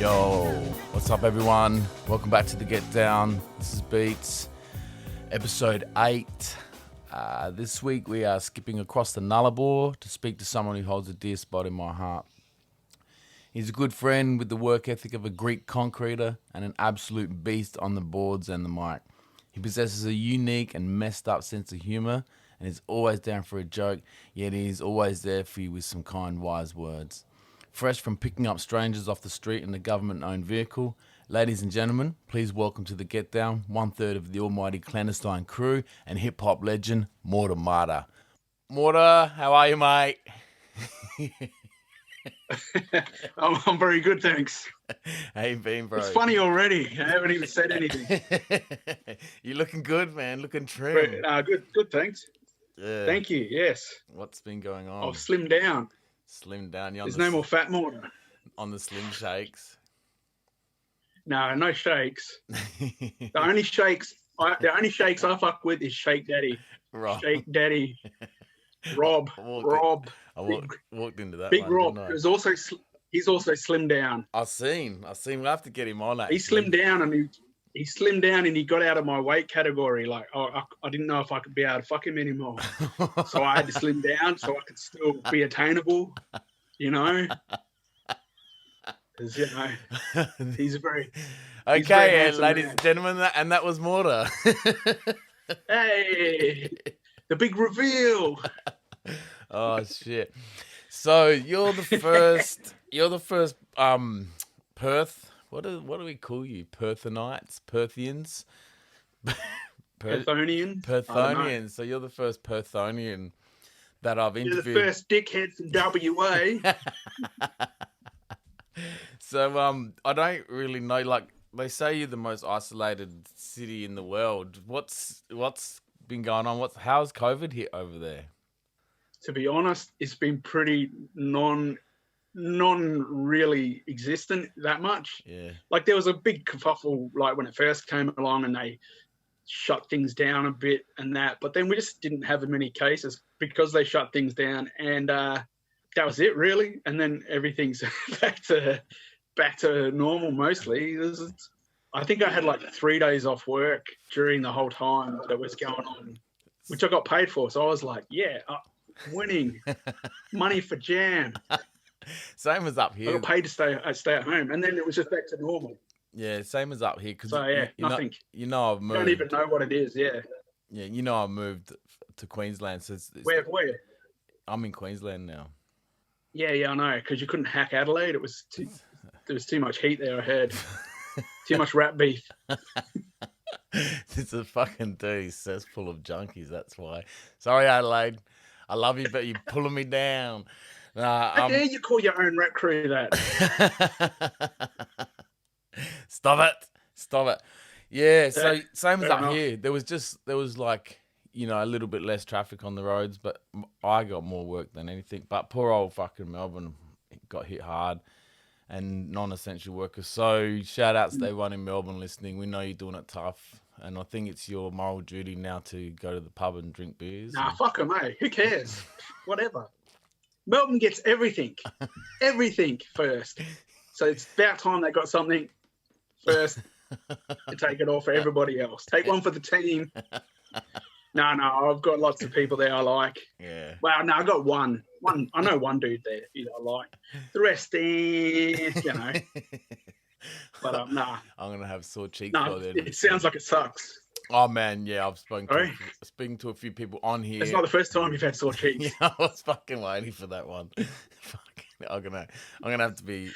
Yo, what's up everyone? Welcome back to the Get Down. This is Beats, episode 8. This week we are skipping across the Nullarbor to speak to someone who holds a dear spot in my heart. He's a good friend with the work ethic of a Greek concreter and an absolute beast on the boards and the mic. He possesses a unique and messed up sense of humour and is always down for a joke, yet he is always there for you with some kind, wise words. Fresh from picking up strangers off the street in a government-owned vehicle, ladies and gentlemen, please welcome to the Get Down, 1/3 of the almighty clandestine crew and hip-hop legend, Mortar. Mortar, how are you, mate? I'm very good, thanks. How you been, bro? It's funny already. I haven't even said anything. You're looking good, man. Looking trim. Good, thanks. Yeah. Thank you, yes. What's been going on? I've slimmed down. Slim down. There's no more fat Mortar. On the slim shakes. No shakes. The only shakes I fuck with is Shake Daddy. Rob. Shake Daddy. Rob. I walked into that. Big one, Rob. didn't I? He's also slimmed down. I've seen. We'll have to get him on that. He slimmed down and he got out of my weight category. Like, I didn't know if I could be able to fuck him anymore. So I had to slim down so I could still be attainable, you know? Because, he's a very... Okay, ladies and gentlemen, that was Mortar. Hey, the big reveal. Oh, shit. So you're the first... Perth... What do we call you? Perthenites? Perthians? Perthonian? So you're the first Perthonian that I've interviewed. You're the first dickhead from WA. So I don't really know. Like they say, you're the most isolated city in the world. What's been going on? How's COVID hit over there? To be honest, it's been pretty non really existent that much. Yeah. Like there was a big kerfuffle like when it first came along and they shut things down a bit and that, but then we just didn't have as many cases because they shut things down and that was it really. And then everything's back to normal mostly. I think I had like 3 days off work during the whole time that it was going on, which I got paid for. So I was like, yeah, winning money for jam. Same as up here. I got paid to stay at home, and then it was just back to normal. Yeah, same as up here. So yeah, nothing. I've moved. I don't even know what it is. Yeah. Yeah, I moved to Queensland. So Where? I'm in Queensland now. Yeah, I know, because you couldn't hack Adelaide. There was too much heat there. I heard too much rat beef. It's a fucking dirty cesspool of junkies. That's why. Sorry, Adelaide. I love you, but you're pulling me down. How dare you call your own rap crew that? Stop it. Yeah, so same as up enough. here. There was like, a little bit less traffic on the roads, but I got more work than anything. But poor old fucking Melbourne got hit hard and non-essential workers. So shout outs to everyone in Melbourne listening. We know you're doing it tough. And I think it's your moral duty now to go to the pub and drink beers. Nah, fuck them, eh? Who cares? Whatever. Melbourne gets everything first. So it's about time they got something first to take it off for everybody else. Take one for the team. No, I've got lots of people there I like. Yeah. Well, no, I got one. I know one dude there I like. The rest, But nah. I'm gonna have sore cheeks. No, it sounds like it sucks. Oh man, yeah, I've speaking to a few people on here. It's not the first time you've had sore cheeks. Yeah, I was fucking waiting for that one. I'm gonna have to be.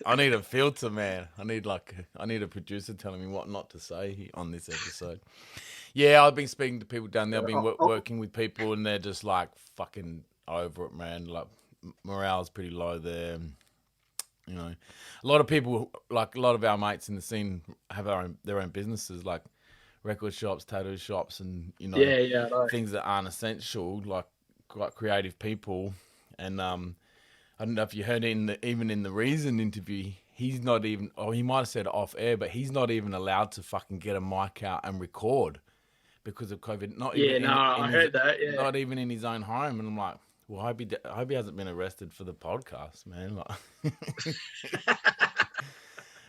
I need a filter, man. I need a producer telling me what not to say on this episode. Yeah, I've been speaking to people down there. I've been working with people, and they're just like fucking over it, man. Like morale's pretty low there. A lot of people, like a lot of our mates in the scene, have their own businesses, like record shops, tattoo shops, and things that aren't essential, like quite creative people. And I don't know if you heard even in the Reason interview, he's not even, he might have said it off air, but he's not even allowed to fucking get a mic out and record because of COVID. I heard that. Yeah. Not even in his own home, and I'm like, well, I hope he hasn't been arrested for the podcast, man. Like,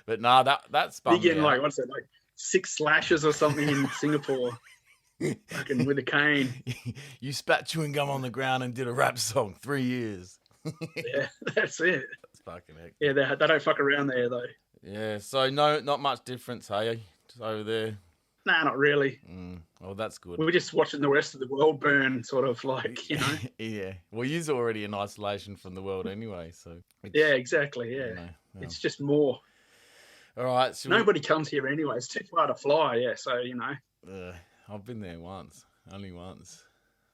But nah, that's You're bummed me getting out. like, what's it, like 6 slashes or something in Singapore, fucking with a cane. You spat chewing gum on the ground and did a rap song. 3 years. Yeah, that's it. That's fucking hectic. Yeah, they don't fuck around there though. Yeah, so no, not much difference, hey, just over there. Nah, not really. Oh, that's good. We're just watching the rest of the world burn, sort of like, you know. Yeah. Well, you're already in isolation from the world anyway, so. Yeah, exactly. Yeah, You know, well. It's just more. All right. Nobody comes here anyway. It's too far to fly. Yeah, so you know. I've been there once, only once.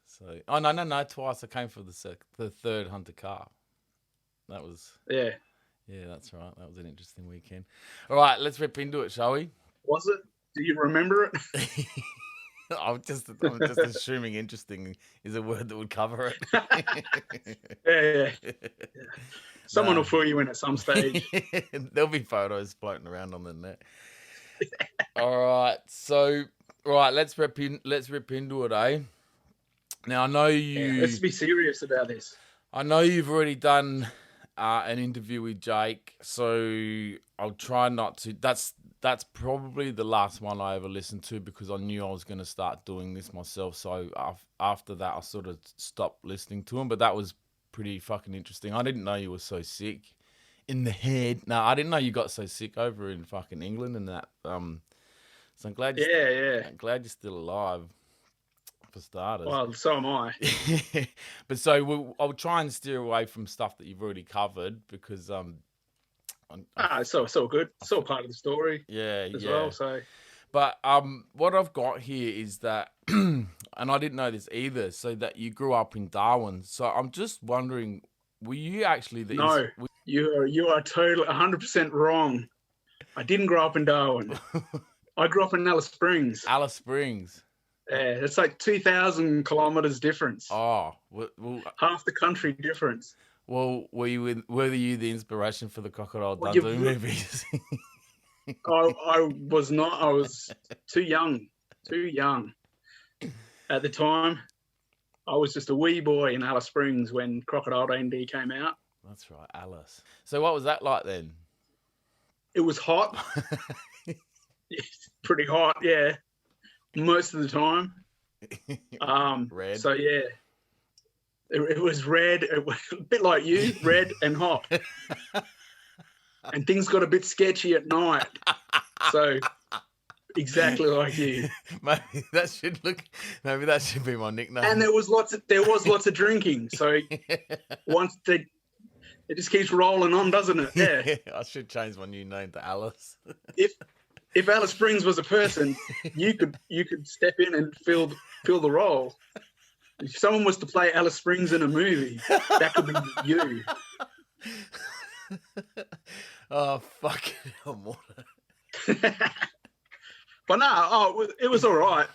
So, oh no, twice. I came for the third hunter car. That was. Yeah. Yeah, that's right. That was an interesting weekend. All right, let's rip into it, shall we? Was it? Do you remember it? I'm just assuming interesting is a word that would cover it. Yeah. Someone will fool you in at some stage. There'll be photos floating around on the net. All right, so let's rip into it, eh? Now I know you. Yeah, let's be serious about this. I know you've already done an interview with Jake, so I'll try not to. That's probably the last one I ever listened to because I knew I was going to start doing this myself. So after that, I sort of stopped listening to him. But that was pretty fucking interesting. I didn't know you were so sick in the head. No, I didn't know you got so sick over in fucking England and that. So I'm glad. I'm glad you're still alive. For starters. Well, so am I. But so I'll try and steer away from stuff that you've already covered because it's all good. It's all part of the story. Yeah, as well. So, but what I've got here is that, and I didn't know this either. So that you grew up in Darwin. So I'm just wondering, were you actually the? No, you are totally 100% wrong. I didn't grow up in Darwin. I grew up in Alice Springs. Alice Springs. Yeah, it's like 2,000 kilometers difference. Oh, well, half the country difference. Well, were you the inspiration for the Crocodile Dundee movies? I was not. I was too young at the time. I was just a wee boy in Alice Springs when Crocodile Dundee came out. That's right, Alice. So what was that like then? It was hot. Pretty hot, yeah. Most of the time. Red. So yeah, it was red. It was a bit like you, red and hot. And things got a bit sketchy at night. So exactly like you. Maybe that should be my nickname. And there was lots of drinking. So once it just keeps rolling on, doesn't it? Yeah. I should change my new name to Alice. If Alice Springs was a person, you could step in and fill the role. If someone was to play Alice Springs in a movie, that could be you. Oh, fucking hell, Mortar. But no, it was all right.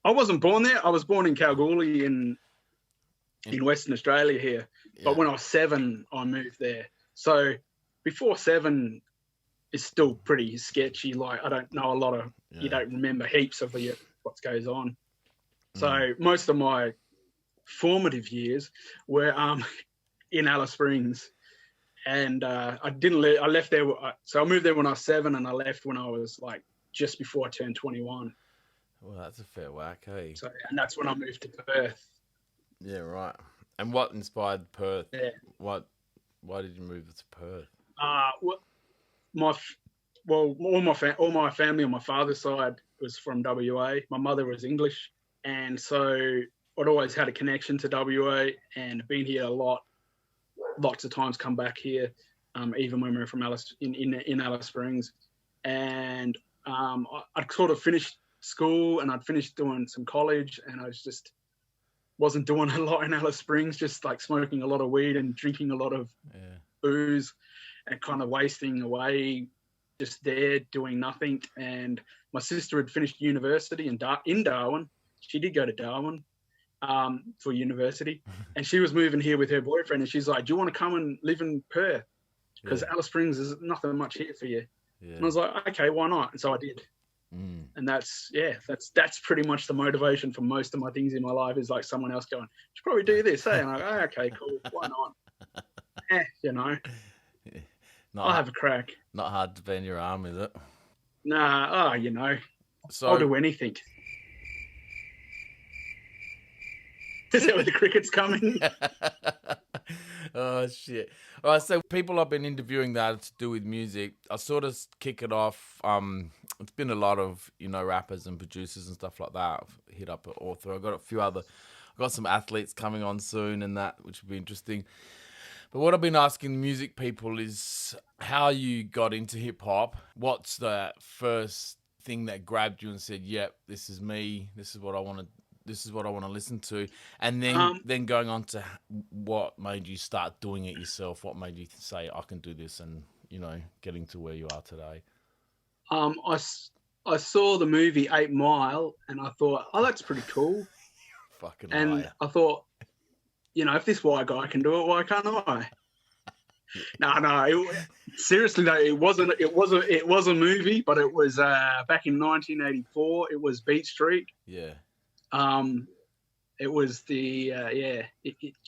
I wasn't born there. I was born in Kalgoorlie in Western Australia here. Yeah. But when I was 7, I moved there. So before 7, it's still pretty sketchy. Like I don't know a lot of, you don't remember heaps of what goes on. So most of my formative years were in Alice Springs, and I left there. So I moved there when I was 7, and I left when I was like just before I turned 21. Well, that's a fair whack, hey. So and that's when I moved to Perth. Yeah, right. And what inspired Perth? Yeah. Why did you move to Perth? All my family on my father's side was from WA. My mother was English, and so I'd always had a connection to WA and been here a lot. Lots of times come back here, even when we were from Alice in Alice Springs, and I'd sort of finished school and I'd finished doing some college, and I just wasn't doing a lot in Alice Springs, just like smoking a lot of weed and drinking a lot of booze. And kind of wasting away just there doing nothing. And my sister had finished university in Darwin. She did go to Darwin for university. And she was moving here with her boyfriend. And she's like, do you want to come and live in Perth? Because Alice Springs is nothing much here for you. Yeah. And I was like, okay, why not? And so I did. And that's pretty much the motivation for most of my things in my life is like someone else going, you should probably do this, hey? And I'm like, oh, okay, cool, why not? You know. Not I'll ha- have a crack. not hard to bend your arm, is it? Nah, you know, So I'll do anything. Is that where the cricket's coming? oh shit! All right, so people I've been interviewing that to do with music, I sort of kick it off. It's been a lot of rappers and producers and stuff like that. I've hit up an author. I got a few other. I got some athletes coming on soon, and that which will be interesting. But what I've been asking music people is how you got into hip hop. What's the first thing that grabbed you and said, "Yep, this is me. This is what I want to. This is what I want to listen to," and then going on to what made you start doing it yourself. What made you say, "I can do this," and getting to where you are today. I saw the movie 8 Mile, and I thought, oh, that's pretty cool. Fucking and liar. I thought, if this white guy can do it, why can't I? No. Seriously, though, it wasn't. It was a movie, but it was back in 1984. It was Beat Street. Yeah. It was the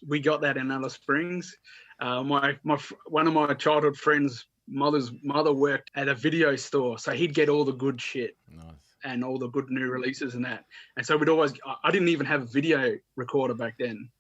we got that in Alice Springs. One of my childhood friends' mother's mother worked at a video store, so he'd get all the good shit. Nice. And all the good new releases and that. And so I didn't even have a video recorder back then.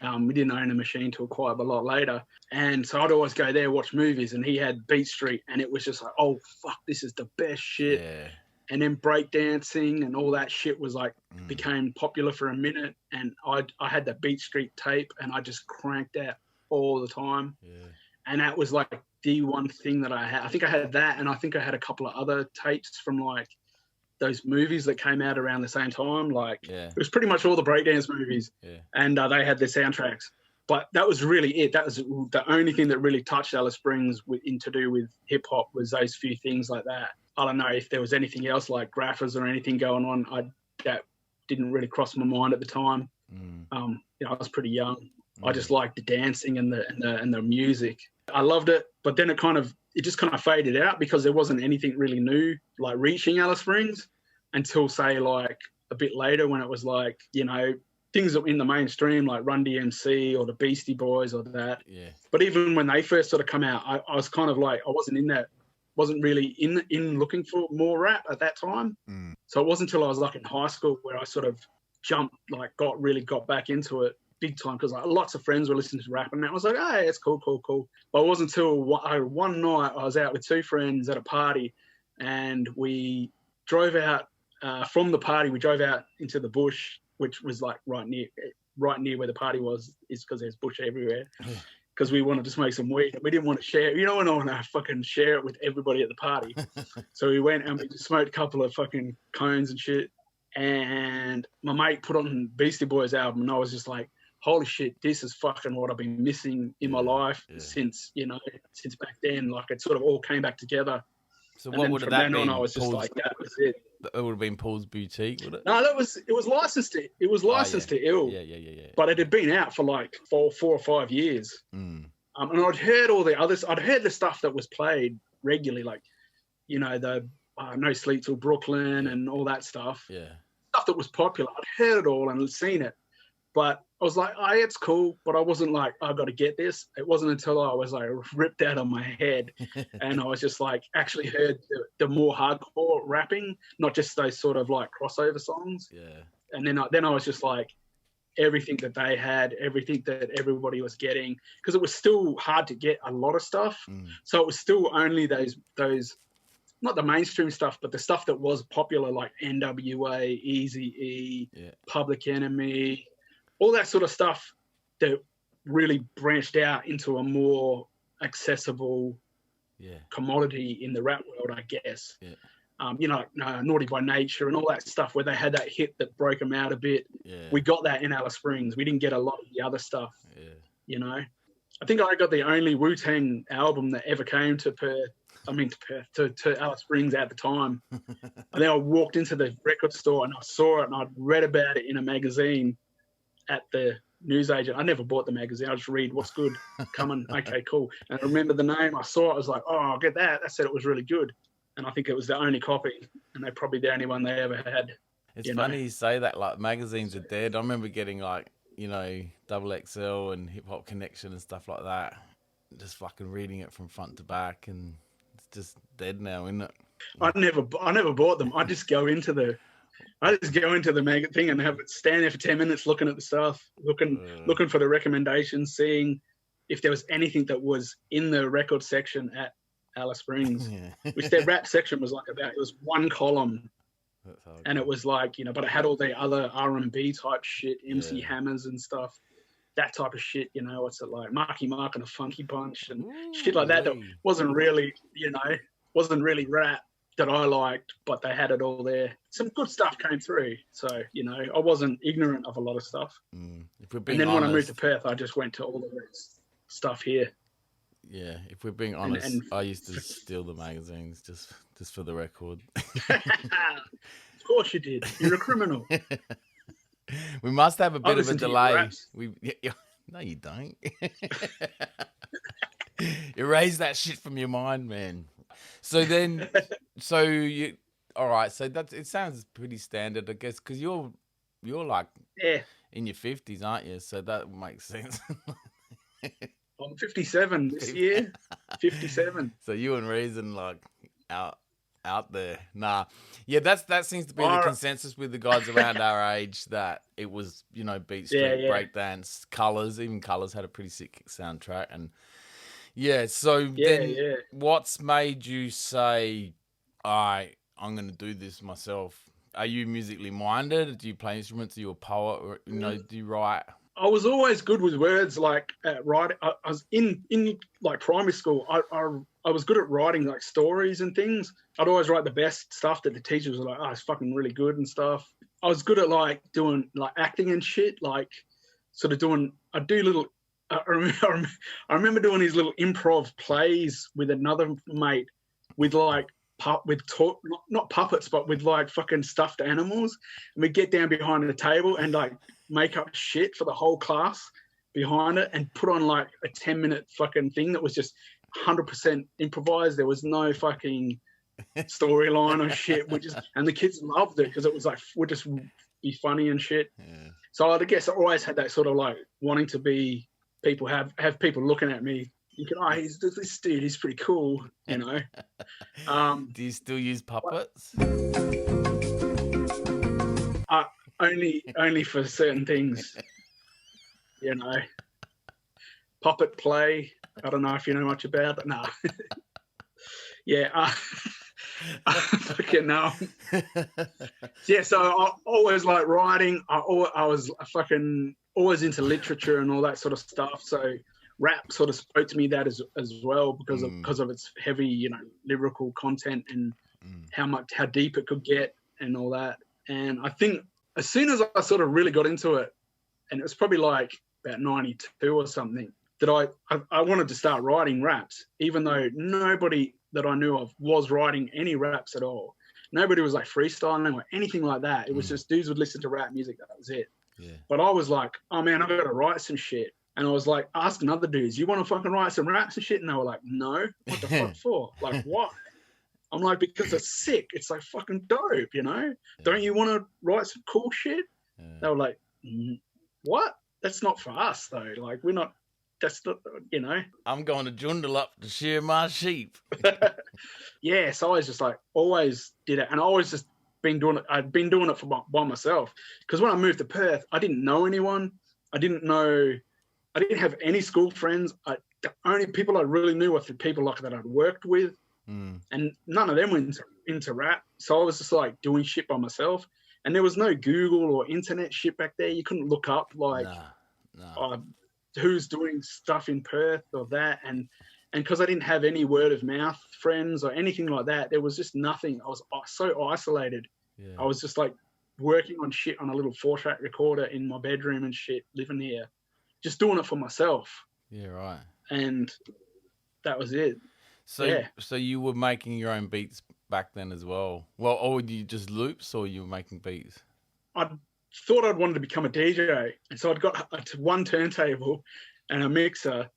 We didn't own a machine till quite a lot later. And so I'd always go there, watch movies, and he had Beat Street, and it was just like, oh, fuck, this is the best shit. Yeah. And then breakdancing and all that shit was like, became popular for a minute. And I had the Beat Street tape, and I just cranked that all the time. Yeah. And that was like the one thing that I had. I think I had that, and I think I had a couple of other tapes from like those movies that came out around the same time. Like, It was pretty much all the breakdance movies, and they had their soundtracks. But that was really it. That was the only thing that really touched Alice Springs to do with hip hop, was those few things like that. I don't know if there was anything else like graphers or anything going on. That didn't really cross my mind at the time. I was pretty young. I just liked the dancing and the music. I loved it, but then it just kind of faded out because there wasn't anything really new like reaching Alice Springs until, say, like a bit later, when it was like, things in the mainstream like Run DMC or the Beastie Boys or that. Yeah. But even when they first sort of come out, I was kind of like, I wasn't really in looking for more rap at that time. So it wasn't until I was like in high school where I sort of got back into it big time, because like lots of friends were listening to rap, and I was like, hey, it's cool. But it wasn't until one night I was out with two friends at a party, and we drove out from the party. We drove out into the bush, which was like right near where the party was, is because there's bush everywhere. Because we wanted to smoke some weed, and we didn't want to share. I don't want to fucking share it with everybody at the party. So we went and we just smoked a couple of fucking cones and shit. And my mate put on Beastie Boys album, and I was just like, holy shit, this is fucking what I've been missing in my life since back then. Like, it sort of all came back together. So what would that been? I was just like, that was it. It would have been Paul's Boutique, would it? No, it was licensed to Ill. Yeah. But it had been out for like 4 or 5 years. And I'd heard all the others. I'd heard the stuff that was played regularly, like, the No Sleep Till Brooklyn and all that stuff. Yeah. Stuff that was popular. I'd heard it all and seen it. But I was like, oh, it's cool. But I wasn't like, I've got to get this. It wasn't until I was like ripped out of my head and I was just like, actually heard the more hardcore rapping, not just those sort of like crossover songs. Yeah. And then I was just like, everything that they had, everything that everybody was getting, because it was still hard to get a lot of stuff. So it was still only those not the mainstream stuff, but the stuff that was popular, like NWA, Eazy-E, Public Enemy, all that sort of stuff that really branched out into a more accessible commodity in the rap world, I guess. Like Naughty by Nature and all that stuff, where they had that hit that broke them out a bit. We got that in Alice Springs. We didn't get a lot of the other stuff. I think I got the only Wu-Tang album that ever came to Perth. To Alice Springs at the time. And then I walked into the record store and I saw it, and I'd read about it in a magazine at the newsagent. I never bought the magazine. I just read what's good coming. Okay, cool. And I remember the name. I saw it. I was like, oh, I'll get that. That said it was really good. And I think it was the only copy, and they're probably the only one they ever had. It's funny you say that. Like, magazines are dead. I remember getting like, Double XL and Hip Hop Connection and stuff like that. just fucking reading it from front to back, and it's just dead now, isn't it? I never bought them. I just go into the magazine thing and have it stand there for 10 minutes looking at the stuff, looking for the recommendations, seeing if there was anything that was in the record section at Alice Springs, which their rap section was like it was one column. And it was like, but it had all the other R&B type shit, MC Hammers and stuff, that type of shit, what's it like, Marky Mark and a Funky Bunch and shit like that wasn't really, wasn't really rap that I liked, but they had it all there. Some good stuff came through. So, I wasn't ignorant of a lot of stuff. And then when I moved to Perth, I just went to all the stuff here. Yeah, if we're being honest, I used to steal the magazines just for the record. Of course you did. You're a criminal. We must have a bit of a delay. No, you don't. Erase that shit from your mind, man. So then, all right. So it sounds pretty standard, I guess, because you're like in your 50s, aren't you? So that makes sense. I'm 57 this year. 57. So you and Reason like out there. Nah. Yeah, that seems to be the consensus with the guys around our age, that it was, Beat Street, breakdance, Colours. Even Colours had a pretty sick soundtrack. And what's made you say, all right, I'm going to do this myself? Are you musically minded? Do you play instruments? Are you a poet? Or, do you write? I was always good with words, like writing. I was in like primary school. I was good at writing like stories and things. I'd always write the best stuff that the teachers were like, "Oh, it's fucking really good" and stuff. I was good at like doing like acting and shit, like sort of doing. I do little. I remember doing these little improv plays with another mate, with like not puppets, but with like fucking stuffed animals, and we'd get down behind the table and like make up shit for the whole class behind it and put on like a 10-minute fucking thing that was just 100% improvised. There was no fucking storyline or shit. And the kids loved it because it was like, would just be funny and shit. Yeah. So I guess I always had that sort of like wanting to be people, have people looking at me thinking, oh, this dude, he's pretty cool, Do you still use puppets? Only for certain things, Puppet play. I don't know if you know much about it. No. Fucking no. Yeah, so I always like writing. I was fucking always into literature and all that sort of stuff. So rap sort of spoke to me that as well because of its heavy, lyrical content and how deep it could get and all that. And I think as soon as I sort of really got into it, and it was probably like about 92 or something, that I wanted to start writing raps, even though nobody that I knew of was writing any raps at all. Nobody was like freestyling or anything like that. It was just dudes would listen to rap music. That was it. Yeah. But I was like, oh man, I've got to write some shit. And I was like asking other dudes, you want to fucking write some raps and shit? And they were like, no. What the fuck for? Like, what? I'm like, because it's sick. It's like fucking dope, Yeah. Don't you want to write some cool shit? Yeah. They were like, what? That's not for us though. Like, we're not. That's not, I'm going to Joondalup to shear my sheep. Yeah, so I was just like, always did it. And I always just been doing it. I'd been doing it by myself. Because when I moved to Perth, I didn't know anyone. I didn't have any school friends. The only people I really knew were the people like that I'd worked with. And none of them went into rap. So I was just like doing shit by myself. And there was no Google or internet shit back there. You couldn't look up like... No. Who's doing stuff in Perth or that, and because I didn't have any word of mouth friends or anything like that, there was just nothing. I was so isolated. Yeah. I was just like working on shit on a little 4-track recorder in my bedroom and shit, living here, just doing it for myself. Yeah, right. And that was it. So you were making your own beats back then as well? Well, or were you just loops, or you were making beats? I thought I'd wanted to become a DJ, and so I'd got one turntable and a mixer,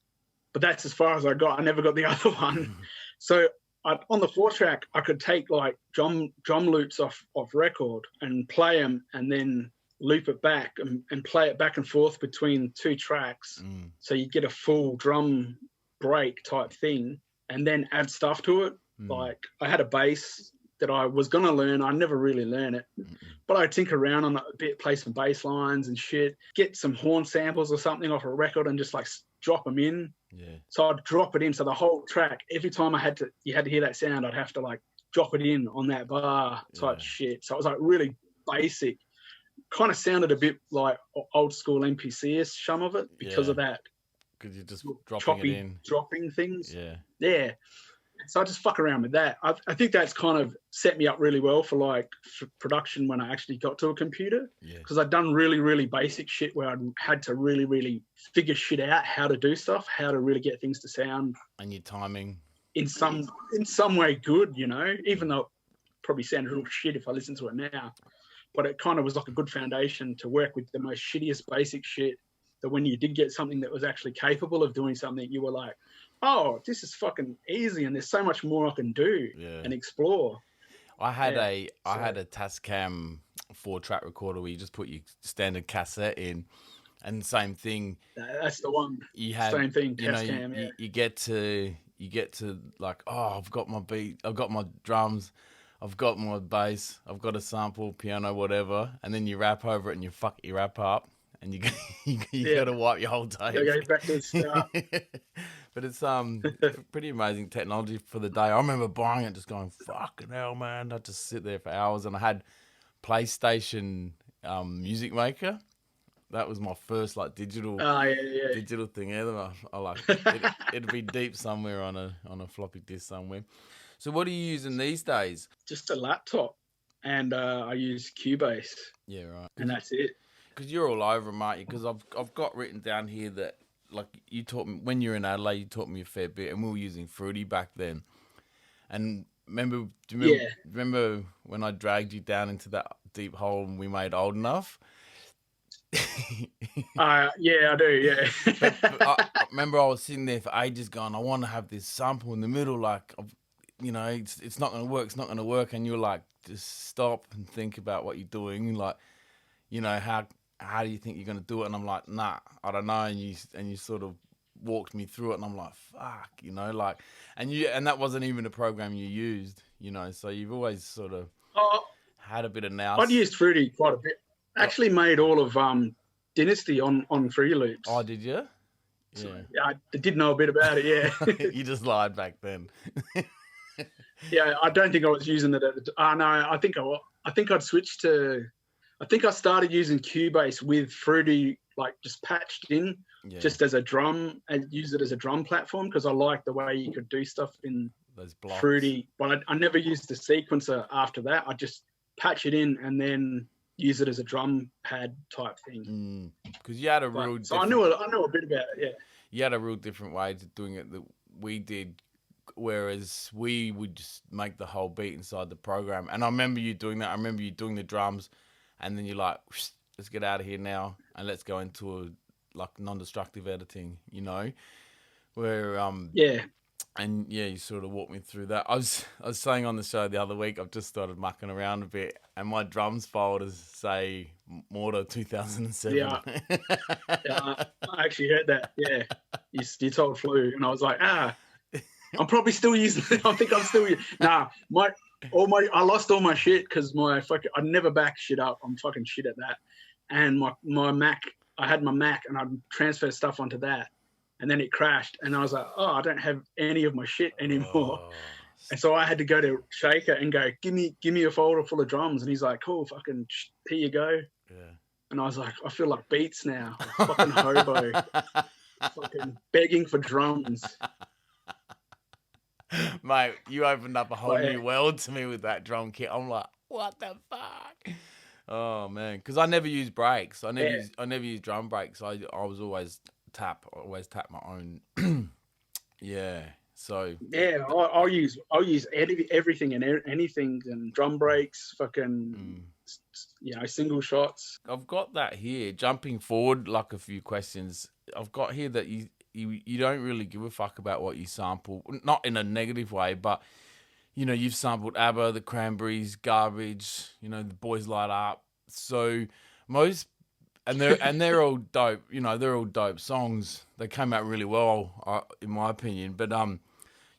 but that's as far as I got. I never got the other one. So on the 4-track, I could take like drum loops off record and play them, and then loop it back and play it back and forth between 2 tracks. So you get a full drum break type thing and then add stuff to it. Like I had a bass that I was going to learn. I never really learned it, but I tinker around on it a bit, play some bass lines and shit, get some horn samples or something off a record and just like drop them in. Yeah. So I'd drop it in. So the whole track, every time you had to hear that sound, I'd have to like drop it in on that bar type shit. So it was like really basic. Kind of sounded a bit like old school MPC-ish, some of it, because of that. Because you're just dropping things. Yeah. Yeah. So I just fuck around with that. I think that's kind of set me up really well for production when I actually got to a computer. Because I'd done really, really basic shit where I had to really, really figure shit out, how to do stuff, how to really get things to sound. And your timing. In some way good, you know, even though it probably sounded a little shit if I listen to it now. But it kind of was like a good foundation to work with the most shittiest basic shit, that when you did get something that was actually capable of doing something, you were like, oh, this is fucking easy, and there's so much more I can do and explore. I had a Tascam 4-track recorder where you just put your standard cassette in, and same thing. That's the one. You had same thing. Tascam. You get to like, oh, I've got my beat, I've got my drums, I've got my bass, I've got a sample, piano, whatever, and then you rap over it and you fuck your rap up, and you got to wipe your whole tape. Go back to the start. But it's pretty amazing technology for the day. I remember buying it, just going, fucking hell, man. I'd just sit there for hours, and I had PlayStation Music Maker. That was my first digital thing ever. I like it'd be deep somewhere on a floppy disk somewhere. So what are you using these days? Just a laptop, and I use Cubase. Yeah, right. And that's it. Because you're all over, mate. Because I've got written down here that you taught me when you were in Adelaide. You taught me a fair bit, and we were using Fruity back then. And do you remember when I dragged you down into that deep hole and we made Old Enough? Yeah, I do. Yeah. but I remember I was sitting there for ages, going, I want to have this sample in the middle, it's not going to work. It's not going to work. And you're like, just stop and think about what you're doing. Like, how do you think you're going to do it? And I'm like, nah, I don't know. And you sort of walked me through it, and I'm like, fuck, and that wasn't even a program you used, so you've always sort of had a bit of nous. I'd used Fruity quite a bit. Actually made all of Dynasty on Fruity Loops. Oh, did you? Yeah. So, I did know a bit about it, yeah. You just lied back then. Yeah, I don't think I was using it at the time. No, I think I'd switched to... I think I started using Cubase with Fruity, just patched in, just as a drum, and use it as a drum platform, because I liked the way you could do stuff in those blocks. Fruity. But I never used the sequencer after that. I just patch it in and then use it as a drum pad type thing. Because you had a real... So I know a bit about it, yeah. You had a real different way to doing it that we did, whereas we would just make the whole beat inside the program. And I remember you doing that. I remember you doing the drums. And then you're like, let's get out of here now and let's go into non-destructive editing, where and you sort of walked me through that. I was saying on the show the other week, I've just started mucking around a bit, and my drums folders say Mortar 2007. Yeah, I actually heard that. Yeah, you told Flu, and I was like, I'm probably still using it. I think I'm still using. Nah, I lost all my shit because I never back shit up. I'm fucking shit at that. And my Mac, I had my Mac and I transferred stuff onto that, and then it crashed. And I was like, I don't have any of my shit anymore. And so I had to go to Shaker and go, give me a folder full of drums. And he's like, cool, fucking here you go. Yeah. And I was like, I feel like Beats now, fucking hobo, fucking begging for drums. Mate, you opened up a whole new world to me with that drum kit. I'm like, what the fuck? Oh man, because I never use breaks. I never use drum breaks. I was always tap my own. Yeah. So yeah, I'll use everything and anything, and drum breaks, fucking single shots. I've got that here. Jumping forward a few questions. I've got here that you don't really give a fuck about what you sample, not in a negative way, but you've sampled ABBA, the Cranberries, Garbage, the Boys Light Up. So most they're all dope. You know, they're all dope songs. They came out really well, in my opinion. But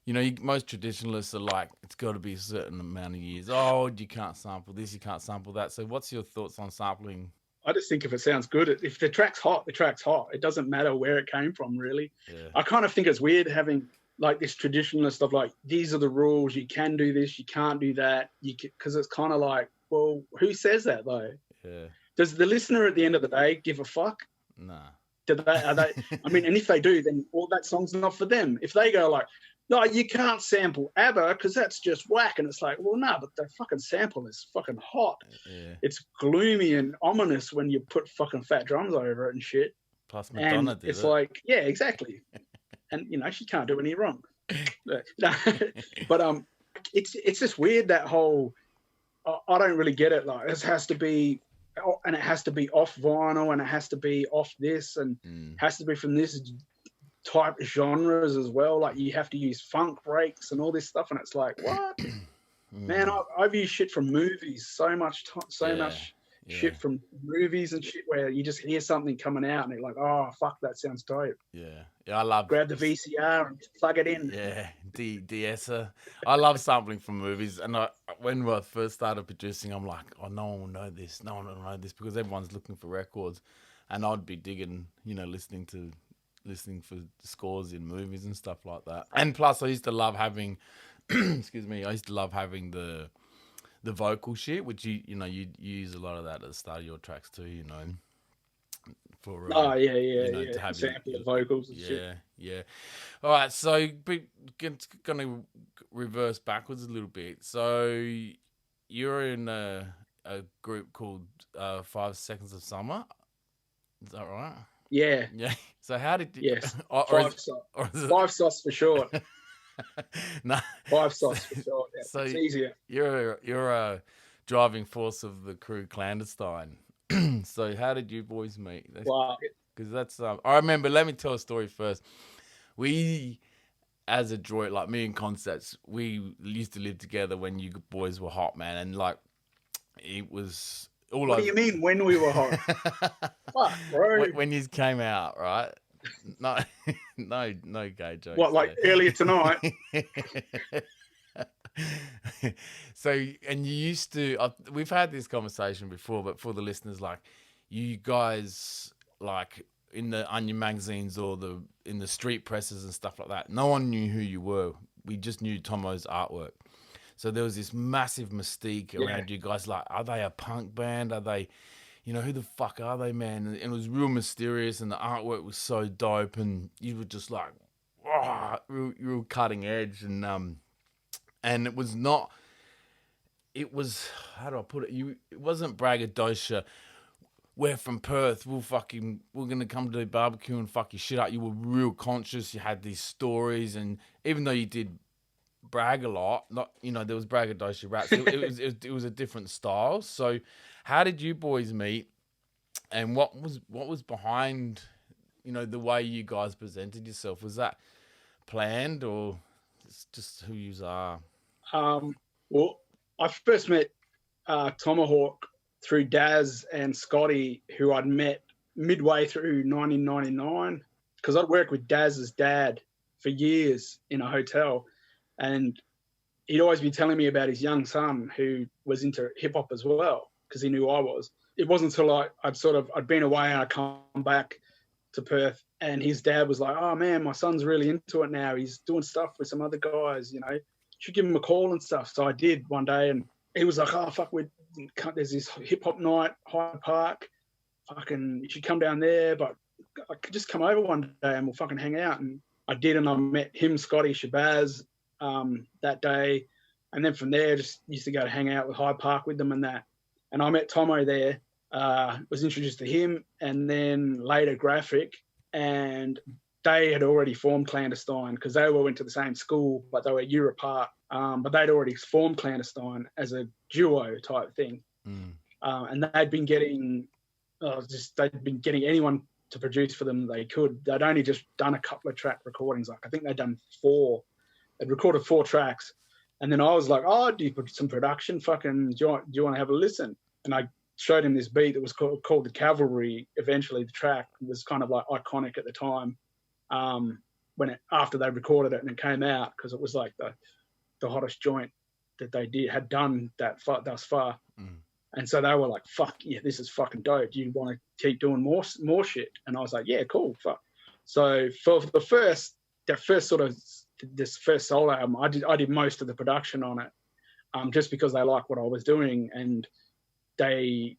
you know, most traditionalists are like, it's got to be a certain amount of years. Oh, you can't sample this, you can't sample that. So, what's your thoughts on sampling? I just think if it sounds good, if the track's hot, the track's hot. It doesn't matter where it came from, really. Yeah. I kind of think it's weird having like this traditionalist of like, these are the rules. You can do this, you can't do that. Because it's kind of like, well, who says that though? Yeah. Does the listener at the end of the day give a fuck? Nah. Are they? I mean, and if they do, then all that song's not for them. If they go like, no, you can't sample ABBA because that's just whack, and it's like, well, no, but the fucking sample is fucking hot. Yeah. It's gloomy and ominous when you put fucking fat drums over it and shit. Plus Madonna and did it's it. like, yeah, exactly. And you know, she can't do any wrong. But it's just weird, that whole. I don't really get it. Like, this has to be. And it has to be off vinyl, and it has to be off this, and has to be from this type of genres as well. Like, you have to use funk breaks and all this stuff, and it's like, what? Man, I've used shit from movies so much shit from movies and shit where you just hear something coming out and you're like, oh fuck, that sounds dope. Yeah, I love. Grab the VCR and plug it in. Yeah, de-esser. I love sampling from movies, and when I first started producing, I'm like, oh, no one will know this, no one will know this, because everyone's looking for records, and I'd be digging, you know, listening for scores in movies and stuff like that. And plus, I used to love having, excuse me, I used to love having the vocal shit, which you use a lot of that at the start of your tracks too, you know. For, to have sample the vocals and shit. Yeah. All right, so gonna reverse backwards a little bit. So you're in a group called 5 Seconds of Summer. Is that right? Yeah. Yeah. So how did you? Yes. Five sauce for short. No. 5 sauce for short. Yeah. So it's easier. You're a driving force of the crew Clandestine. So how did you boys meet? Wow. Because that's I remember. Let me tell a story first. We, as a droid, like me and Concepts, we used to live together when you boys were hot, man, and like it was all. What do you mean when we were hot? Fuck, bro. When you came out, right? No, no gay jokes. What, like earlier tonight? So, and you used to, we've had this conversation before, but for the listeners, like, you guys, like, in the Onion magazines or in the street presses and stuff like that, no one knew who you were. We just knew Tomo's artwork. So there was this massive mystique around you guys, like, are they a punk band? Are they, you know, who the fuck are they, man? And it was real mysterious, and the artwork was so dope, and you were just like, oh, real cutting edge, and it was not. It was, how do I put it? It wasn't braggadocio. We're from Perth. We're gonna come to the barbecue and fuck your shit up. You were real conscious. You had these stories, and even though you did brag a lot, not, you know, there was braggadocio raps. It was a different style. So, how did you boys meet? And what was behind, you know, the way you guys presented yourself? Was that planned, or it's just who you are? Well, I first met Tomahawk through Daz and Scotty, who I'd met midway through 1999, because I'd worked with Daz's dad for years in a hotel, and he'd always be telling me about his young son who was into hip hop as well, because he knew I was. It wasn't until I'd been away and I come back to Perth, and his dad was like, oh man, my son's really into it now. He's doing stuff with some other guys, you know, should give him a call and stuff. So I did one day, and he was like, oh fuck, there's this hip hop night, Hyde Park. Fucking, you should come down there, but I could just come over one day and we'll fucking hang out. And I did, and I met him, Scotty, Shabazz that day. And then from there, just used to go to hang out with Hyde Park with them and that. And I met Tomo there, was introduced to him, and then later Graphic. And they had already formed Clandestine, because they all went to the same school, but they were a year apart. But they'd already formed Clandestine as a duo type thing. And they'd been getting anyone to produce for them they could. They'd only just done a couple of track recordings. Like, I think they'd done 4. They'd recorded 4 tracks. And then I was like, oh, do you put some production? Fucking, do you want to have a listen? And I showed him this beat that was called the Cavalry. Eventually, the track was kind of like iconic at the time. After they recorded it and it came out, because it was like the hottest joint that they had done thus far. And so they were like, fuck yeah, this is fucking dope. Do you want to keep doing more shit? And I was like, yeah, cool, fuck. So for the first solo album, I did most of the production on it, just because they liked what I was doing, and I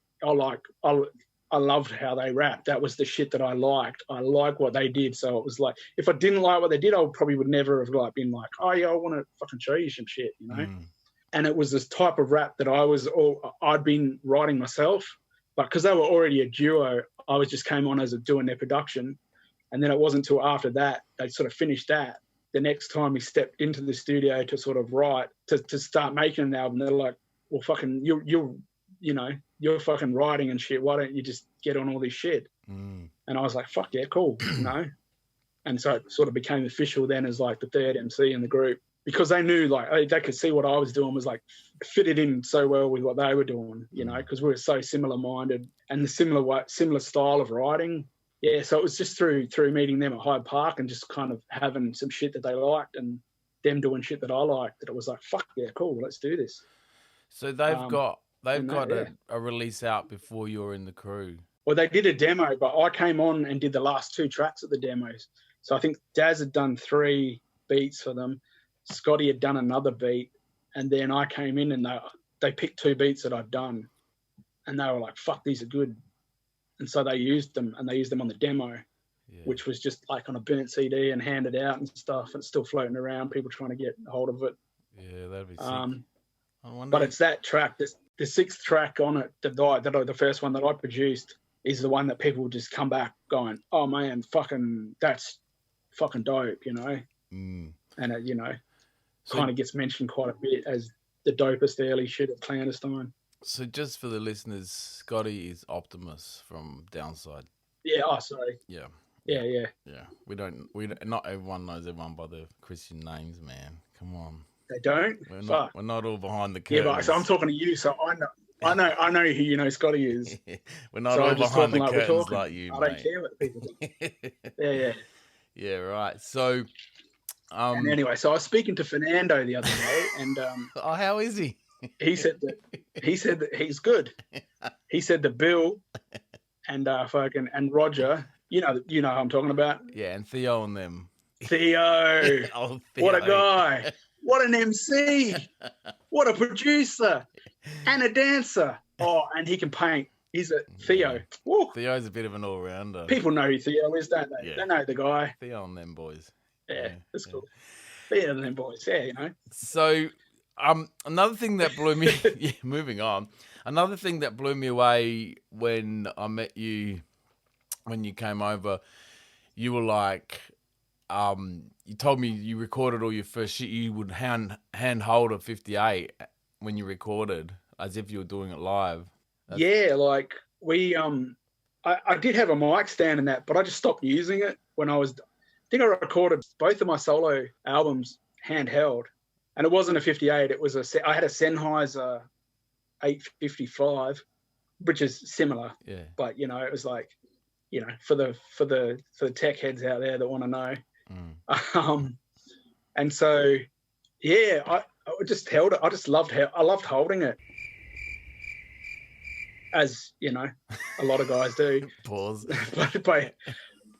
loved how they rapped. That was the shit that I liked. I liked what they did. So it was like, if I didn't like what they did, I probably would never have like been like, oh yeah, I want to fucking show you some shit, you know? And it was this type of rap that I'd been writing myself, but because they were already a duo, I was just came on as doing their production. And then it wasn't until after that, they sort of finished that. The next time we stepped into the studio to sort of write, to start making an album, they're like, well, fucking, you're fucking writing and shit. Why don't you just get on all this shit? And I was like, fuck yeah, cool, you know? And so it sort of became official then as like the third MC in the group, because they knew, like, they could see what I was doing was like fitted in so well with what they were doing, you know, because we were so similar minded and the similar style of writing. Yeah, so it was just through meeting them at Hyde Park and just kind of having some shit that they liked and them doing shit that I liked, that it was like, fuck yeah, cool, let's do this. So they've got a release out before you're in the crew. Well, they did a demo, but I came on and did the last 2 tracks of the demos. So I think Daz had done 3 beats for them. Scotty had done another beat, and then I came in and they picked 2 beats that I'd done, and they were like, fuck, these are good. And so they used them, and they used them on the demo, which was just like on a burnt CD and handed out and stuff, and it's still floating around, people trying to get a hold of it. Yeah, that'd be sick. But it's that track, the 6th track on it, the first one that I produced, is the one that people just come back going, oh man, that's fucking dope, you know? And it, you know, kind of gets mentioned quite a bit as the dopest early shit of Clandestine. So just for the listeners, Scotty is Optimus from Downside. Yeah, sorry. Yeah. Yeah. We don't, not everyone knows everyone by the Christian names, man. Come on. They don't? We're not all behind the curtains. Yeah, but so I'm talking to you, so I know who you know Scotty is. We're not all behind the curtains like you, I don't care what people think. Yeah. Yeah, right. So, and anyway, so I was speaking to Fernando the other day, and oh, how is he? He said that he's good. He said that Bill and and Roger, you know who I'm talking about. Yeah, and Theo and them. Theo. Oh, Theo. What a guy. What an MC. What a producer. And a dancer. Oh, and he can paint. He's a Theo. Woo. Theo's a bit of an all-rounder. People know who Theo is, don't they? Yeah. They know the guy. Theo and them boys. Yeah, that's cool. Theo and them boys, yeah, you know. So, another thing that blew me... yeah, moving on. Another thing that blew me away when I met you, when you came over, you were like... you told me you recorded all your first shit. You would hand hold a 58 when you recorded, as if you were doing it live. Yeah, like we, I did have a mic stand in that, but I just stopped using it when I think I recorded both of my solo albums handheld, and it wasn't a 58. It was I had a Sennheiser 855, which is similar. Yeah. But you know, it was like, you know, for the tech heads out there that want to know. And so, yeah, I just held it. I loved holding it, as you know, a lot of guys do. Pause. but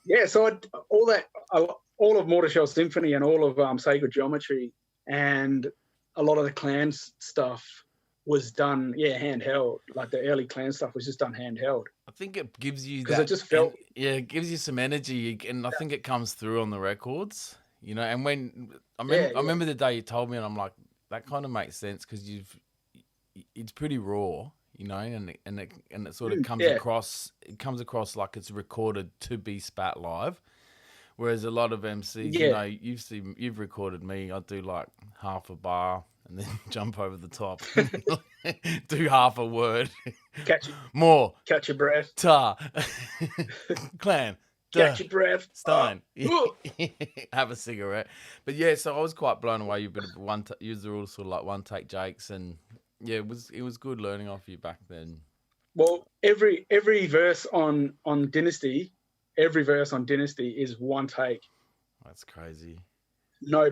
yeah, so all of Mortar Shell Symphony and all of Sacred Geometry and a lot of the Clan stuff was done, handheld. Like the early Clan stuff was just done handheld. I think it gives you because it just felt, it gives you some energy, and I think it comes through on the records, you know. And when I remember the day you told me, and I'm like, that kind of makes sense because it's pretty raw, you know, and it sort of comes across. It comes across like it's recorded to be spat live. Whereas a lot of MCs, you know, you've recorded me. I do like half a bar and then jump over the top, do half a word, catch your breath, tar, clan, catch your breath, Stein, have a cigarette. But yeah, so I was quite blown away. You've been you were all sort of like one take Jakes, and yeah, it was good learning off you back then. Well, every verse on Dynasty, every verse on Dynasty is one take. That's crazy. No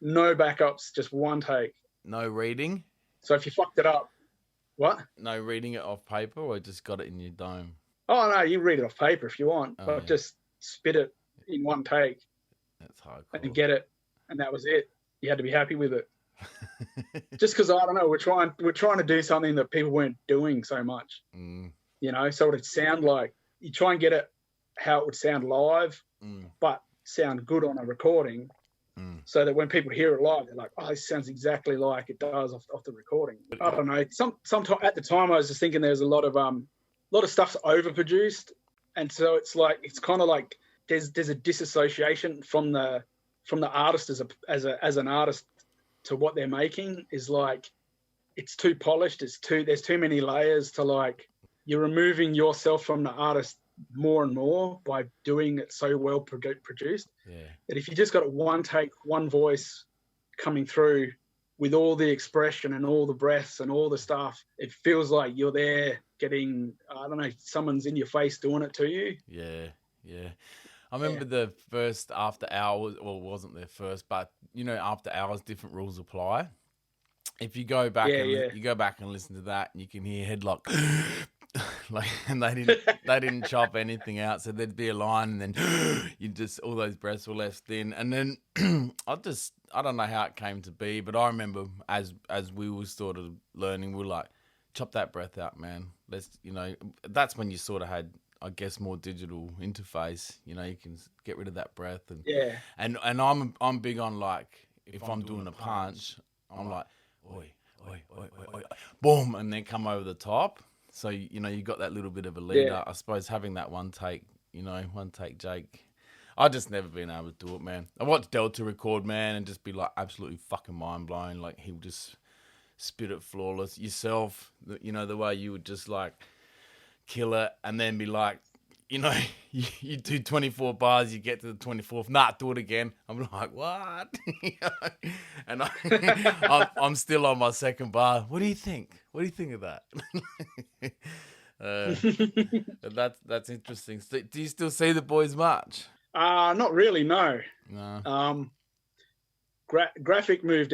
backups, just one take. No reading? So if you fucked it up, what? No reading it off paper, or just got it in your dome? Oh no, you read it off paper if you want, but just spit it in one take. That's hardcore. And get it, and that was it. You had to be happy with it. Just because I don't know, we're trying to do something that people weren't doing so much. You know, so it'd sound like you try and get it how it would sound live, but sound good on a recording, so that when people hear it live, they're like, "Oh, this sounds exactly like it does off the recording." I don't know. Sometime at the time, I was just thinking there's a lot of stuff's overproduced, and so it's kind of like there's a disassociation from the artist as an artist to what they're making. Is like it's too polished. There's too many layers to like. You're removing yourself from the artist more and more by doing it so well produced. Yeah. That if you just got one take, one voice coming through with all the expression and all the breaths and all the stuff, it feels like you're there getting, I don't know, someone's in your face doing it to you. Yeah. I remember the first After Hours, well, it wasn't their first, but you know, After Hours, different rules apply. If you go back you go back and listen to that, and you can hear Headlock like, and they didn't chop anything out, so there'd be a line, and then you just all those breaths were left in, and then I don't know how it came to be, but I remember as we were sort of learning, we were like, chop that breath out, man. Let's, you know, that's when you sort of had, I guess, more digital interface. You know, you can get rid of that breath, and I'm big on like if I'm doing a punch, I'm like, oi, oi, oi, oi, oi, boom, and then come over the top. So, you know, you got that little bit of a lead up. I suppose having that one take Jake. I just never been able to do it, man. I watched Delta record, man, and just be like absolutely fucking mind blown. Like he'll just spit it flawless. Yourself, you know, the way you would just like kill it and then be like, you know, you do 24 bars, you get to the 24th, do it again. I'm like, what? And I'm still on my second bar. What do you think? What do you think of that? That's interesting. So, do you still see the boys much? Not really, no. Graphic moved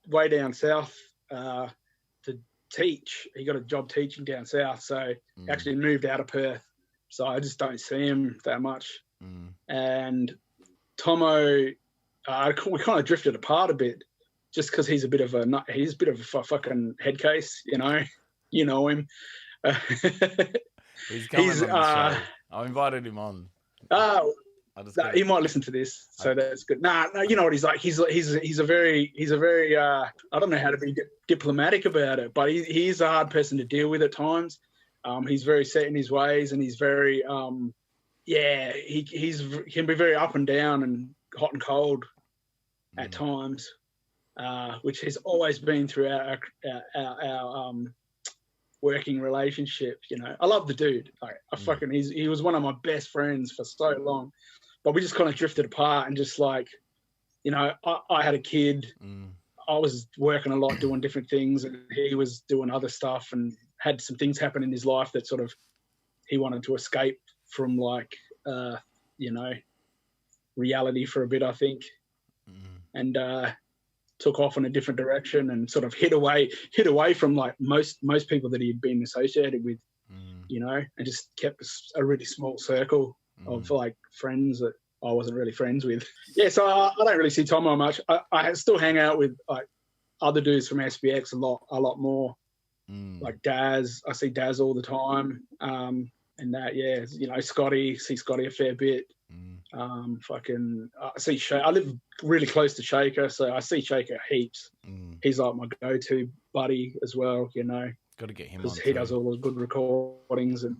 way down south to teach. He got a job teaching down south, so he actually moved out of Perth. So I just don't see him that much. And Tomo, we kind of drifted apart a bit, just because he's a bit of a fucking head case, you know. You know him. He's coming on the show. I invited him on. He might listen to this, so that's good. No, you know what he's like. He's a very I don't know how to be diplomatic about it, but he's a hard person to deal with at times. He's very set in his ways, and he's very he can be very up and down and hot and cold at times, which has always been throughout our working relationship. You know, I love the dude. Like he was one of my best friends for so long, but we just kind of drifted apart and just like, you know, I had a kid. I was working a lot, doing different things, and he was doing other stuff, and had some things happen in his life that sort of he wanted to escape from, like, you know, reality for a bit, I think, and took off in a different direction and sort of hid away from like most people that he'd been associated with, you know, and just kept a really small circle of like friends that I wasn't really friends with. Yeah, so I don't really see Tomo much. I still hang out with like other dudes from SBX a lot more. Like Daz, I see Daz all the time. And that, yeah, you know, see Scotty a fair bit. I see I live really close to Shaker, so I see Shaker heaps. He's like my go-to buddy as well, you know. Got to get him on because he does all those good recordings and.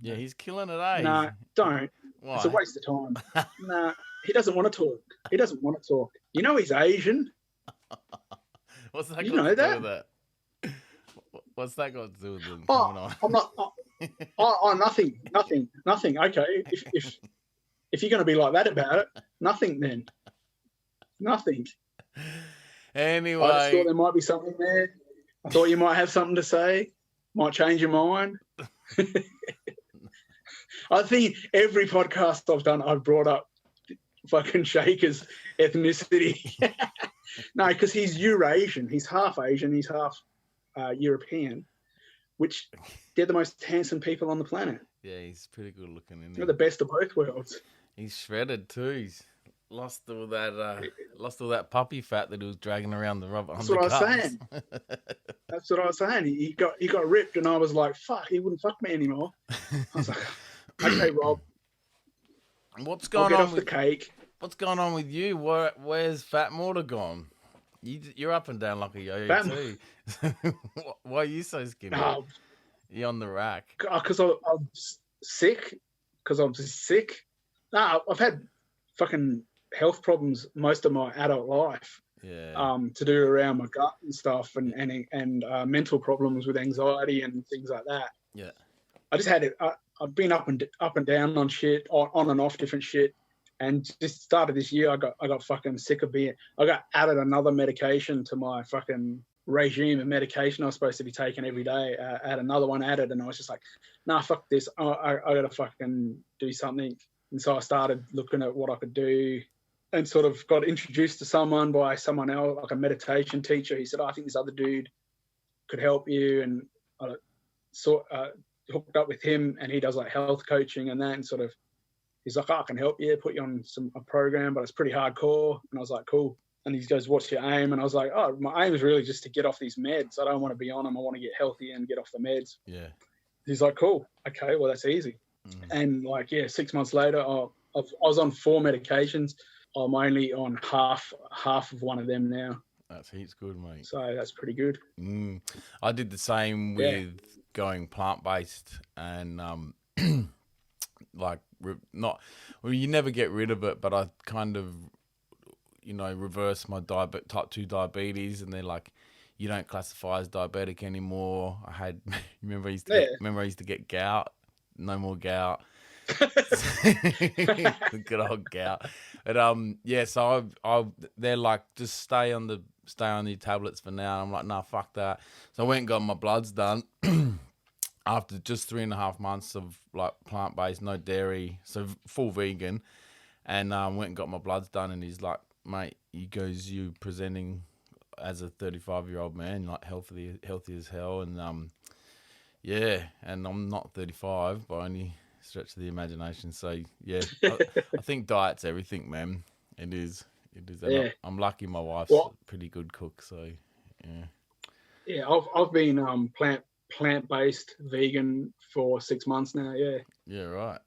Yeah, he's killing it, eh? Nah, don't. Why? It's a waste of time. Nah, he doesn't want to talk. You know he's Asian. What's that you got know to that? do with that? What's that got to do with him? I'm not. Nothing. Okay, if you're going to be like that about it, nothing then. Nothing. Anyway, I just thought there might be something there. I thought you might have something to say. Might change your mind. I think every podcast I've done, I've brought up fucking Shaker's ethnicity. No, because he's Eurasian. He's half Asian. He's half European, which they're the most handsome people on the planet. Yeah, he's pretty good looking, isn't he? They're the best of both worlds. He's shredded too. He's lost all that puppy fat that he was dragging around the rubber. That's what I was saying. That's what I was saying. He got ripped, and I was like, "Fuck, he wouldn't fuck me anymore." I was like, "Okay, Rob, what's going on with the cake? What's going on with you? Where's Fat Mortar gone? You're up and down like a yo-yo too. Why are you so skinny? You're on the rack. Because I'm sick. Because I'm just sick. No, I've had fucking health problems most of my adult life. Yeah. To do around my gut and stuff, and mental problems with anxiety and things like that. Yeah. I just had it. I've been up and down on shit, on and off different shit. And just started this year, I got fucking sick of being. I got added another medication to my fucking regime of medication I was supposed to be taking every day. I had another one added, and I was just like, nah, fuck this. I got to fucking do something. And so I started looking at what I could do, and sort of got introduced to someone else, like a meditation teacher. He said, I think this other dude could help you, and I hooked up with him, and he does like health coaching and that, and sort of. He's like, I can help you, put you on a program, but it's pretty hardcore. And I was like, cool. And he goes, what's your aim? And I was like, oh, my aim is really just to get off these meds. I don't want to be on them. I want to get healthy and get off the meds. Yeah. He's like, cool. Okay, well, that's easy. And 6 months later, I was on 4 medications. I'm only on half of one of them now. That's heaps good, mate. So that's pretty good. I did the same with going plant-based and you never get rid of it, but I kind of, reverse my type 2 diabetes, and they're like, you don't classify as diabetic anymore. Remember I used to get gout. No more gout. The good old gout. But so they're like, just stay on your tablets for now. I'm like, nah, fuck that. So I went and got my bloods done. After just 3.5 months of like plant-based, no dairy, so full vegan, and went and got my bloods done, and he's like, mate, you presenting as a 35-year-old man, like healthy as hell, and and I'm not 35 by any stretch of the imagination. So yeah, I think diet's everything, man. It is. Yeah. I'm lucky my wife's a pretty good cook, so yeah. Yeah, I've been plant-based vegan for 6 months now. Yeah, right.